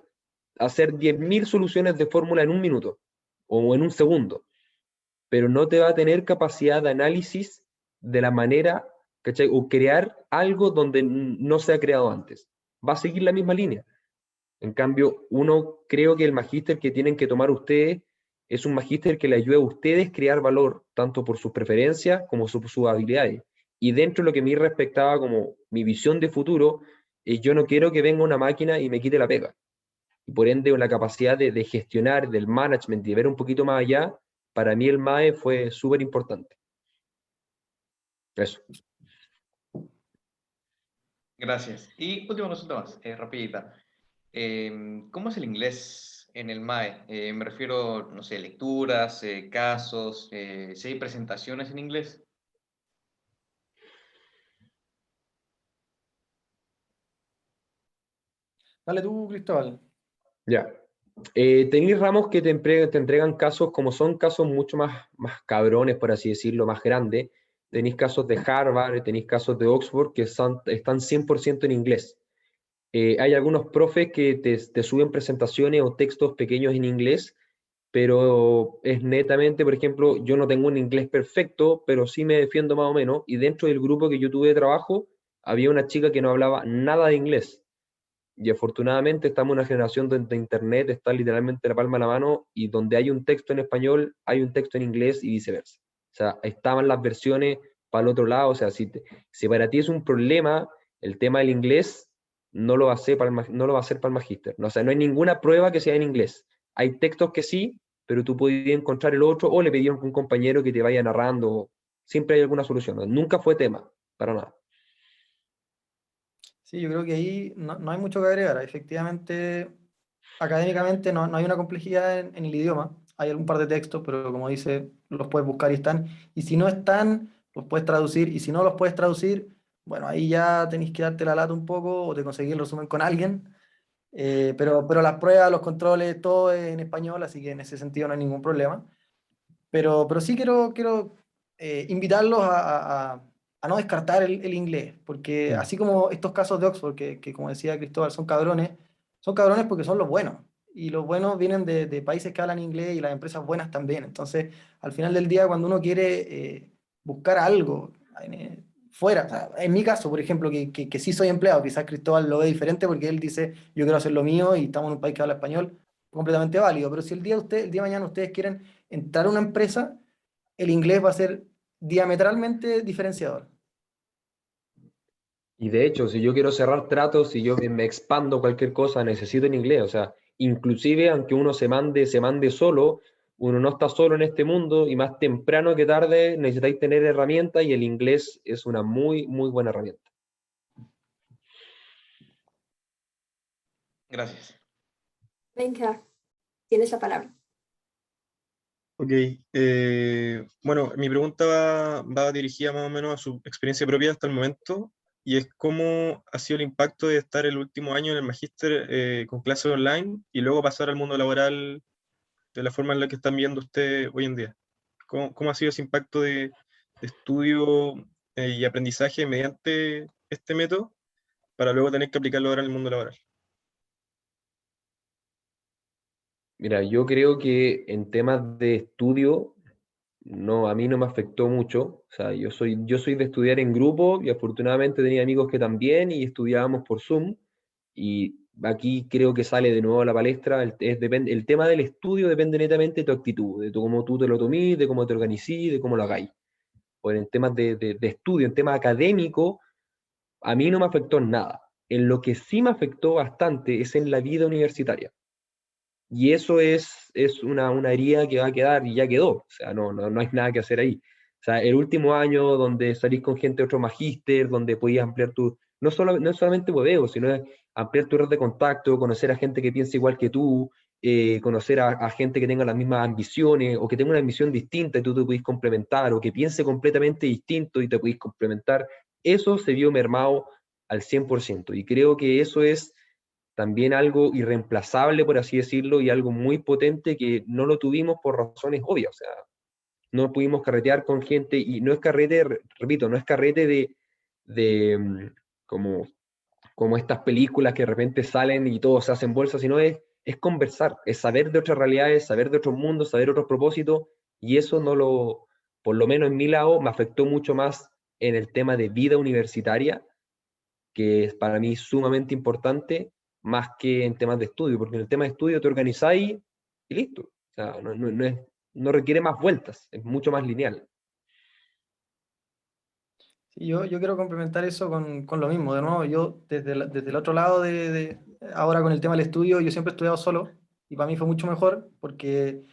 Speaker 3: hacer 10.000 soluciones de fórmula en un minuto o en un segundo, pero no te va a tener capacidad de análisis de la manera, ¿cachai? O crear algo donde no se ha creado antes. Va a seguir la misma línea. En cambio, creo que el magíster que tienen que tomar ustedes es un magíster que le ayude a ustedes a crear valor, tanto por sus preferencias como sus habilidades. Y dentro de lo que me respectaba como mi visión de futuro, yo no quiero que venga una máquina y me quite la pega. Y por ende, la capacidad de gestionar, del management y de ver un poquito más allá, para mí el MAE fue súper importante. Eso.
Speaker 6: Gracias. Y última consulta más, rapidita. ¿Cómo es el inglés en el MAE? Me refiero, no sé, lecturas, casos, si hay presentaciones en inglés.
Speaker 2: Dale tú, Cristóbal.
Speaker 3: Ya. Tenéis ramos que te entregan casos, como son casos mucho más cabrones, por así decirlo, más grandes. Tenéis casos de Harvard, tenéis casos de Oxford que están 100% en inglés. Hay algunos profes que te suben presentaciones o textos pequeños en inglés, pero es netamente, por ejemplo, yo no tengo un inglés perfecto, pero sí me defiendo más o menos, y dentro del grupo que yo tuve de trabajo, había una chica que no hablaba nada de inglés. Y afortunadamente estamos en una generación donde Internet está literalmente a la palma de la mano y donde hay un texto en español, hay un texto en inglés y viceversa. O sea, estaban las versiones para el otro lado. O sea, si para ti es un problema el tema del inglés, no lo va a hacer para el magíster. No, o sea, no hay ninguna prueba que sea en inglés. Hay textos que sí, pero tú puedes encontrar el otro o le pedieron a un compañero que te vaya narrando. Siempre hay alguna solución. ¿No? Nunca fue tema, para nada.
Speaker 2: Sí, yo creo que ahí no hay mucho que agregar. Efectivamente, académicamente no hay una complejidad en el idioma. Hay algún par de textos, pero como dice, los puedes buscar y están. Y si no están, los puedes traducir. Y si no los puedes traducir, bueno, ahí ya tenéis que darte la lata un poco o te conseguís el resumen con alguien. Pero las pruebas, los controles, todo es en español, así que en ese sentido no hay ningún problema. Pero sí quiero invitarlos a no descartar el inglés, porque
Speaker 4: Mm.
Speaker 2: así como estos casos de Oxford, que como decía Cristóbal, son cabrones porque son los buenos. Y los buenos vienen de países que hablan inglés y las empresas buenas también. Entonces, al final del día, cuando uno quiere buscar algo fuera, o sea, en mi caso, por ejemplo, que sí soy empleado, quizás Cristóbal lo ve diferente porque él dice, yo quiero hacer lo mío y estamos en un país que habla español, completamente válido. Pero si el día de mañana ustedes quieren entrar a una empresa, el inglés va a ser diametralmente diferenciador.
Speaker 3: Y de hecho, si yo quiero cerrar tratos, si yo me expando cualquier cosa, necesito en inglés. O sea, inclusive aunque uno se mande solo, uno no está solo en este mundo y más temprano que tarde necesitáis tener herramientas y el inglés es una muy, muy buena herramienta.
Speaker 6: Gracias.
Speaker 1: Venga, tienes la palabra.
Speaker 4: Ok, bueno, mi pregunta va dirigida más o menos a su experiencia propia hasta el momento, y es cómo ha sido el impacto de estar el último año en el magíster con clases online y luego pasar al mundo laboral de la forma en la que están viendo usted hoy en día. ¿Cómo ha sido ese impacto de estudio y aprendizaje mediante este método para luego tener que aplicarlo ahora en el mundo laboral?
Speaker 3: Mira, yo creo que en temas de estudio, no, a mí no me afectó mucho. O sea, yo soy de estudiar en grupo y afortunadamente tenía amigos que también y estudiábamos por Zoom. Y aquí creo que sale de nuevo a la palestra, el tema del estudio depende netamente de tu actitud, cómo tú te lo tomís, de cómo te organizís, de cómo lo hagáis. Pues en temas de estudio, en temas académicos, a mí no me afectó en nada. En lo que sí me afectó bastante es en la vida universitaria. Y eso es una herida que va a quedar y ya quedó. O sea, no hay nada que hacer ahí. O sea, el último año donde salís con gente de otro magíster, donde podías ampliar no solamente hueveo, sino ampliar tu red de contacto, conocer a gente que piensa igual que tú, conocer a gente que tenga las mismas ambiciones o que tenga una ambición distinta y tú te podís complementar, o que piense completamente distinto y te podís complementar. Eso se vio mermado al 100%. Y creo que eso es también algo irreemplazable, por así decirlo, y algo muy potente que no lo tuvimos por razones obvias. O sea, no pudimos carretear con gente, y no es carrete, repito, no es carrete de como, como estas películas que de repente salen y todos se hacen bolsa, sino es conversar, es saber de otras realidades, saber de otros mundos, saber otros propósitos, y eso por lo menos en mi lado, me afectó mucho más en el tema de vida universitaria, que es para mí sumamente importante, más que en temas de estudio, porque en el tema de estudio te organizáis y listo. O sea, no requiere más vueltas, es mucho más lineal.
Speaker 2: Sí, yo quiero complementar eso con lo mismo. De nuevo, yo desde el otro lado ahora con el tema del estudio, yo siempre he estudiado solo y para mí fue mucho mejor porque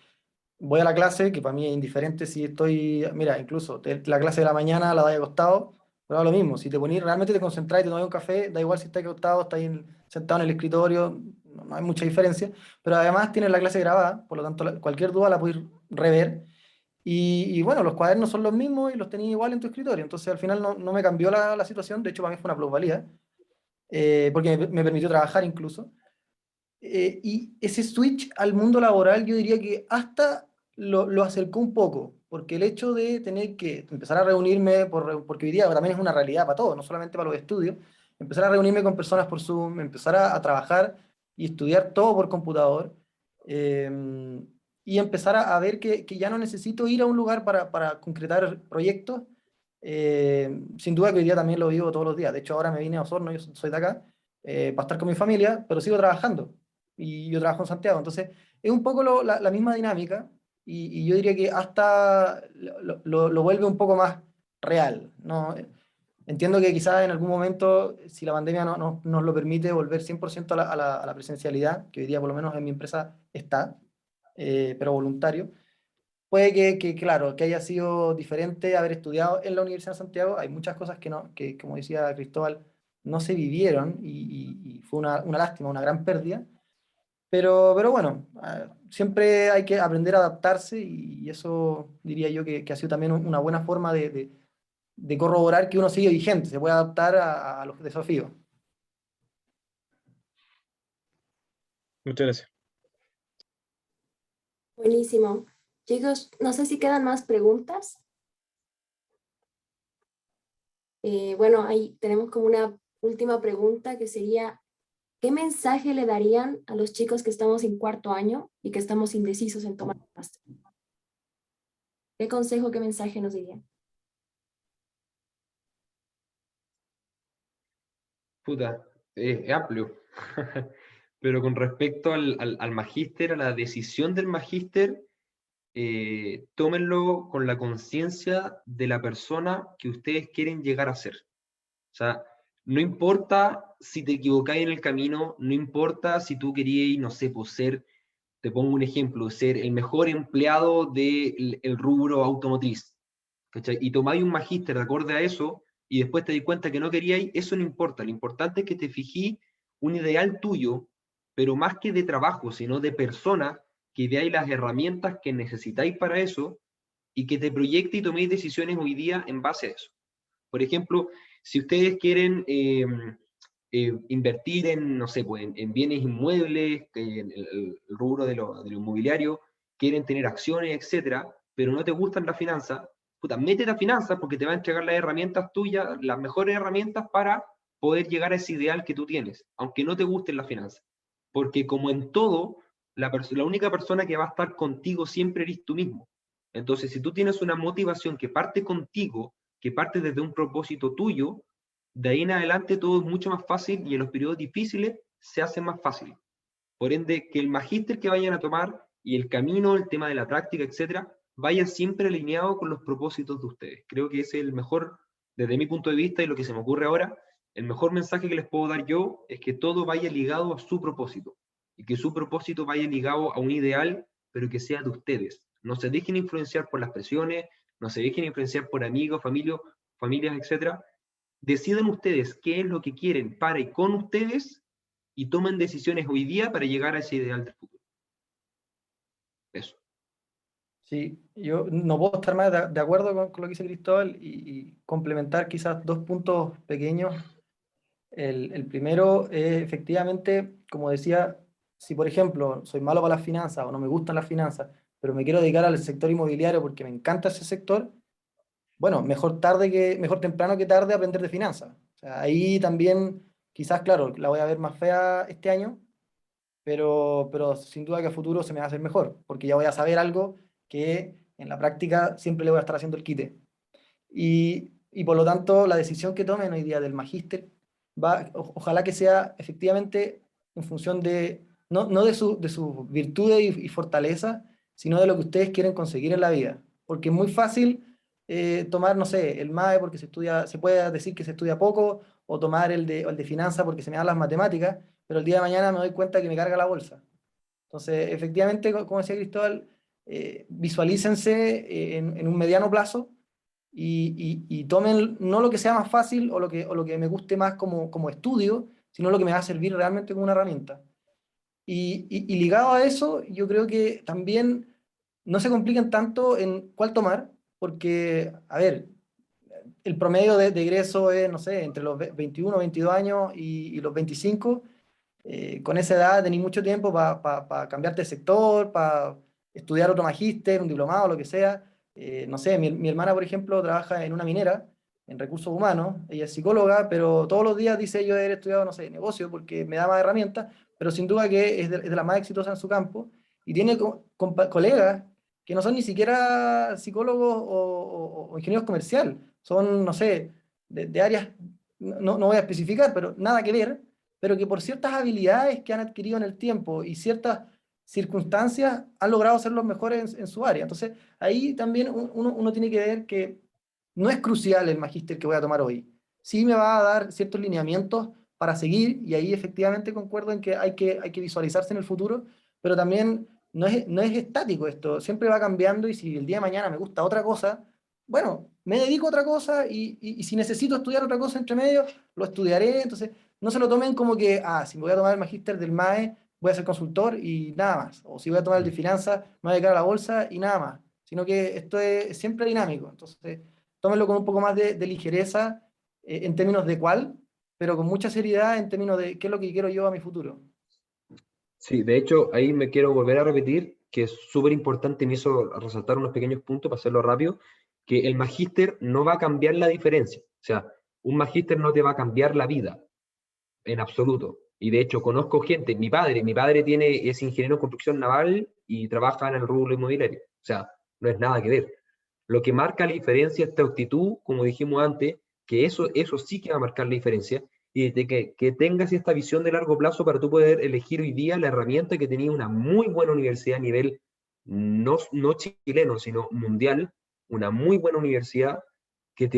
Speaker 2: voy a la clase, que para mí es indiferente si estoy, mira, incluso la clase de la mañana la doy acostado, pero da lo mismo, si te ponís, realmente te concentrás y te tomas un café, da igual si estás acostado, estás sentado en el escritorio, no hay mucha diferencia, pero además tienes la clase grabada, por lo tanto cualquier duda la puedes rever, y bueno, los cuadernos son los mismos y los tenías igual en tu escritorio, entonces al final no me cambió la situación, de hecho para mí fue una plusvalía, porque me permitió trabajar incluso. Y ese switch al mundo laboral yo diría que hasta lo acercó un poco, porque el hecho de tener que empezar a reunirme, porque hoy día también es una realidad para todos, no solamente para los estudios, empezar a reunirme con personas por Zoom, empezar a trabajar y estudiar todo por computador, eh, y empezar a ver que ya no necesito ir a un lugar para concretar proyectos. Sin duda que hoy día también lo vivo todos los días. De hecho, ahora me vine a Osorno, yo soy de acá, para estar con mi familia, pero sigo trabajando y yo trabajo en Santiago. Entonces, es un poco la misma dinámica y yo diría que hasta lo vuelve un poco más real, ¿no? Entiendo que quizás en algún momento, si la pandemia no nos lo permite, volver 100% a la presencialidad, que hoy día por lo menos en mi empresa está, pero voluntario. Puede claro, que haya sido diferente haber estudiado en la Universidad de Santiago. Hay muchas cosas que como decía Cristóbal, no se vivieron y fue una lástima, una gran pérdida. Pero bueno, siempre hay que aprender a adaptarse y eso diría yo que ha sido también una buena forma de corroborar que uno sigue vigente, se puede adaptar a los desafíos.
Speaker 4: Muchas gracias.
Speaker 1: Buenísimo. Chicos, no sé si quedan más preguntas. Bueno, ahí tenemos como una última pregunta que sería, ¿qué mensaje le darían a los chicos que estamos en cuarto año y que estamos indecisos en tomar el máster? ¿Qué consejo, qué mensaje nos dirían?
Speaker 3: Puta, es amplio. Pero con respecto al magíster, a la decisión del magíster, tómenlo con la conciencia de la persona que ustedes quieren llegar a ser. O sea, no importa si te equivocáis en el camino, no importa si tú querías, no sé, pues ser, te pongo un ejemplo, ser el mejor empleado del rubro automotriz, ¿cachai? Y tomáis un magíster de acorde a eso, y después te di cuenta que no queríais, eso no importa. Lo importante es que te fijís un ideal tuyo, pero más que de trabajo, sino de persona, que veáis las herramientas que necesitáis para eso, y que te proyecte y toméis decisiones hoy día en base a eso. Por ejemplo, si ustedes quieren invertir en, no sé, pues, en bienes inmuebles, en el rubro de lo inmobiliario, quieren tener acciones, etcétera, pero no te gustan las finanzas, puta, métete a finanzas porque te va a entregar las herramientas tuyas, las mejores herramientas para poder llegar a ese ideal que tú tienes, aunque no te gusten las finanzas. Porque como en todo, la única persona que va a estar contigo siempre eres tú mismo. Entonces, si tú tienes una motivación que parte contigo, que parte desde un propósito tuyo, de ahí en adelante todo es mucho más fácil y en los periodos difíciles se hace más fácil. Por ende, que el magíster que vayan a tomar y el camino, el tema de la práctica, etcétera, vaya siempre alineado con los propósitos de ustedes. Creo que ese es el mejor, desde mi punto de vista y lo que se me ocurre ahora, el mejor mensaje que les puedo dar yo es que todo vaya ligado a su propósito y que su propósito vaya ligado a un ideal, pero que sea de ustedes. No se dejen influenciar por las presiones, no se dejen influenciar por amigos, familias, etcétera. Decidan ustedes qué es lo que quieren para y con ustedes y tomen decisiones hoy día para llegar a ese ideal del futuro. Eso.
Speaker 2: Sí, yo no puedo estar más de acuerdo con lo que dice Cristóbal y complementar quizás dos puntos pequeños. El primero es efectivamente, como decía, si por ejemplo soy malo para las finanzas o no me gustan las finanzas, pero me quiero dedicar al sector inmobiliario porque me encanta ese sector, bueno, mejor temprano que tarde aprender de finanzas. O sea, ahí también quizás, claro, la voy a ver más fea este año, pero sin duda que a futuro se me va a hacer mejor, porque ya voy a saber algo que en la práctica siempre le voy a estar haciendo el quite. Y por lo tanto, la decisión que tomen hoy día del magíster, ojalá que sea efectivamente en función de, no de sus virtudes y fortalezas, sino de lo que ustedes quieren conseguir en la vida. Porque es muy fácil tomar, no sé, el MAE porque se puede decir que se estudia poco, o tomar el de finanzas porque se me dan las matemáticas, pero el día de mañana me doy cuenta que me carga la bolsa. Entonces, efectivamente, como decía Cristóbal, visualícense en un mediano plazo y tomen no lo que sea más fácil o lo que me guste más como estudio, sino lo que me va a servir realmente como una herramienta. Y ligado a eso, yo creo que también no se compliquen tanto en cuál tomar, porque, a ver, el promedio de egreso es, no sé, entre los 21, 22 años y los 25. Con esa edad tenéis mucho tiempo para cambiarte de sector, para estudiar otro magíster, un diplomado, lo que sea. No sé, mi hermana, por ejemplo, trabaja en una minera, en recursos humanos, ella es psicóloga, pero todos los días dice yo haber estudiado, no sé, negocio, porque me da más herramientas, pero sin duda que es de las más exitosas en su campo, y tiene colegas que no son ni siquiera psicólogos o ingenieros comerciales, son, no sé, de áreas, no voy a especificar, pero nada que ver, pero que por ciertas habilidades que han adquirido en el tiempo y ciertas circunstancias han logrado ser los mejores en su área. Entonces, ahí también uno tiene que ver que no es crucial el magíster que voy a tomar hoy. Sí me va a dar ciertos lineamientos para seguir, y ahí efectivamente concuerdo en que hay que visualizarse en el futuro, pero también no es estático esto, siempre va cambiando, y si el día de mañana me gusta otra cosa, bueno, me dedico a otra cosa, y si necesito estudiar otra cosa entre medio, lo estudiaré. Entonces, no se lo tomen como que, si me voy a tomar el magíster del MAE, voy a ser consultor y nada más. O si voy a tomar el de finanzas, me voy a dedicar a la bolsa y nada más. Sino que esto es siempre dinámico. Entonces, tómenlo con un poco más de ligereza en términos de cuál, pero con mucha seriedad en términos de qué es lo que quiero yo a mi futuro.
Speaker 3: Sí, de hecho, ahí me quiero volver a repetir que es súper importante, me hizo resaltar unos pequeños puntos para hacerlo rápido, que el magíster no va a cambiar la diferencia. O sea, un magíster no te va a cambiar la vida, en absoluto. Y de hecho, conozco gente, mi padre es ingeniero en construcción naval y trabaja en el rubro inmobiliario. O sea, no es nada que ver. Lo que marca la diferencia es tu actitud, como dijimos antes, que eso sí que va a marcar la diferencia, y de que tengas esta visión de largo plazo para tú poder elegir hoy día la herramienta que tenía una muy buena universidad a nivel no chileno, sino mundial, una muy buena universidad que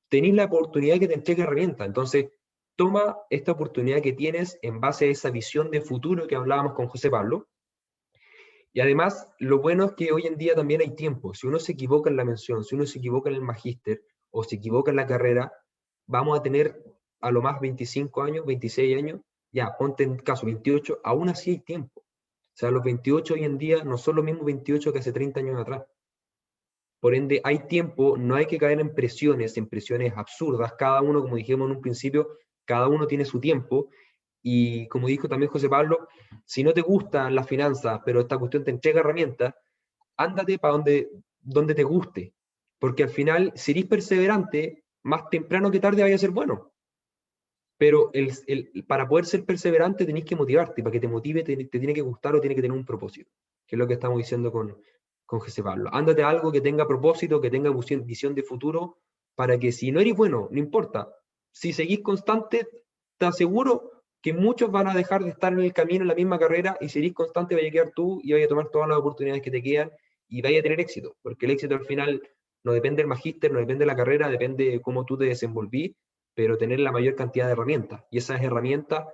Speaker 3: tenéis la oportunidad que te entregue herramientas. Entonces, toma esta oportunidad que tienes en base a esa visión de futuro que hablábamos con José Pablo. Y además, lo bueno es que hoy en día también hay tiempo. Si uno se equivoca en la mención, si uno se equivoca en el magíster o se equivoca en la carrera, vamos a tener a lo más 25 años, 26 años, ya, ponte en caso 28, aún así hay tiempo. O sea, los 28 hoy en día no son los mismos 28 que hace 30 años atrás. Por ende, hay tiempo, no hay que caer en presiones absurdas. Cada uno, como dijimos en un principio, cada uno tiene su tiempo. Y como dijo también José Pablo, si no te gustan las finanzas, pero esta cuestión te entrega herramientas, ándate para donde te guste. Porque al final, si eres perseverante, más temprano que tarde vaya a ser bueno. Pero para poder ser perseverante tenés que motivarte. Para que te motive, te tiene que gustar o tiene que tener un propósito. Que es lo que estamos diciendo con José Pablo. Ándate a algo que tenga propósito, que tenga visión de futuro, para que si no eres bueno, no importa. Si seguís constante, te aseguro que muchos van a dejar de estar en el camino, en la misma carrera, y si eres constante, vaya a quedar tú y vaya a tomar todas las oportunidades que te quedan y vaya a tener éxito. Porque el éxito al final no depende del magíster, no depende de la carrera, depende de cómo tú te desenvolvís, pero tener la mayor cantidad de herramientas. Y esas herramientas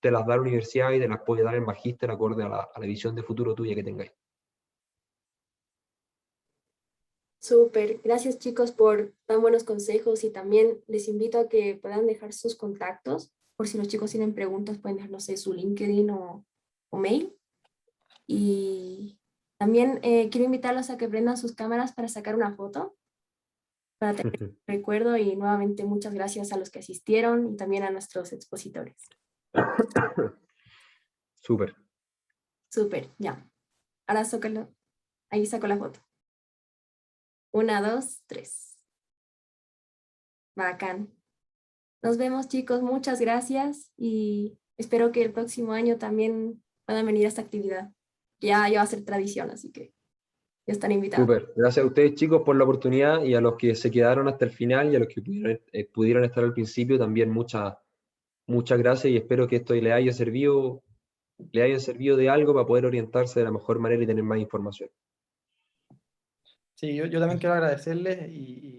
Speaker 3: te las da la universidad y te las puede dar el magíster acorde a la visión de futuro tuya que tengáis.
Speaker 1: Súper, gracias chicos por tan buenos consejos y también les invito a que puedan dejar sus contactos por si los chicos tienen preguntas pueden dejar, no sé, su LinkedIn o mail. Y también quiero invitarlos a que prendan sus cámaras para sacar una foto, para tener un recuerdo y nuevamente muchas gracias a los que asistieron y también a nuestros expositores.
Speaker 3: Súper.
Speaker 1: Súper, ya. Ahora ahí saco la foto. 1, 2, 3. Bacán. Nos vemos chicos, muchas gracias y espero que el próximo año también puedan venir a esta actividad. Ya va a ser tradición, así que ya están invitados.
Speaker 3: Súper. Gracias a ustedes chicos por la oportunidad y a los que se quedaron hasta el final y a los que pudieron estar al principio también muchas gracias y espero que esto le haya servido de algo para poder orientarse de la mejor manera y tener más información.
Speaker 2: Sí, yo también quiero agradecerles y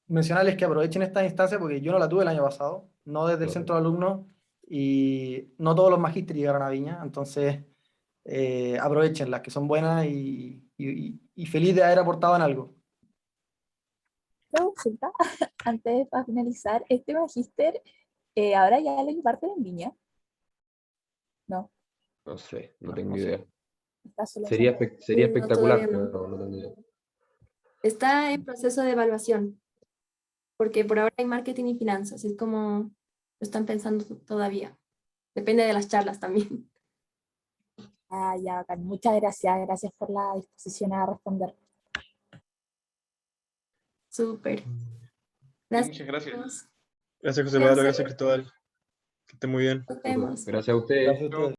Speaker 2: mencionarles que aprovechen esta instancia porque yo no la tuve el año pasado, no desde el centro de alumnos y no todos los magísteres llegaron a Viña, entonces aprovechenlas, que son buenas y feliz de haber aportado en algo.
Speaker 5: Una consulta, antes para finalizar, este magíster ahora ya lo imparten en Viña. No,
Speaker 3: No sé, no tengo
Speaker 2: No sé.
Speaker 3: idea.
Speaker 5: está solo en
Speaker 3: Sería
Speaker 5: Santiago.
Speaker 3: sería
Speaker 1: No,
Speaker 3: espectacular,
Speaker 1: todavía no.
Speaker 3: pero no tengo idea.
Speaker 1: Está en proceso de evaluación, porque por ahora hay marketing y finanzas, es como lo están pensando todavía. Depende de las charlas también.
Speaker 5: Ah, ya, bacán. Muchas gracias, gracias por la disposición a responder.
Speaker 1: Súper.
Speaker 6: Sí,
Speaker 1: Gracias.
Speaker 6: muchas gracias.
Speaker 1: Chicos.
Speaker 4: Gracias, José Pablo,
Speaker 1: Cuídense.
Speaker 4: gracias, Cristóbal. Que esté muy bien.
Speaker 1: Nos
Speaker 3: Súper.
Speaker 1: vemos.
Speaker 3: Gracias a ustedes.
Speaker 2: Gracias a ustedes.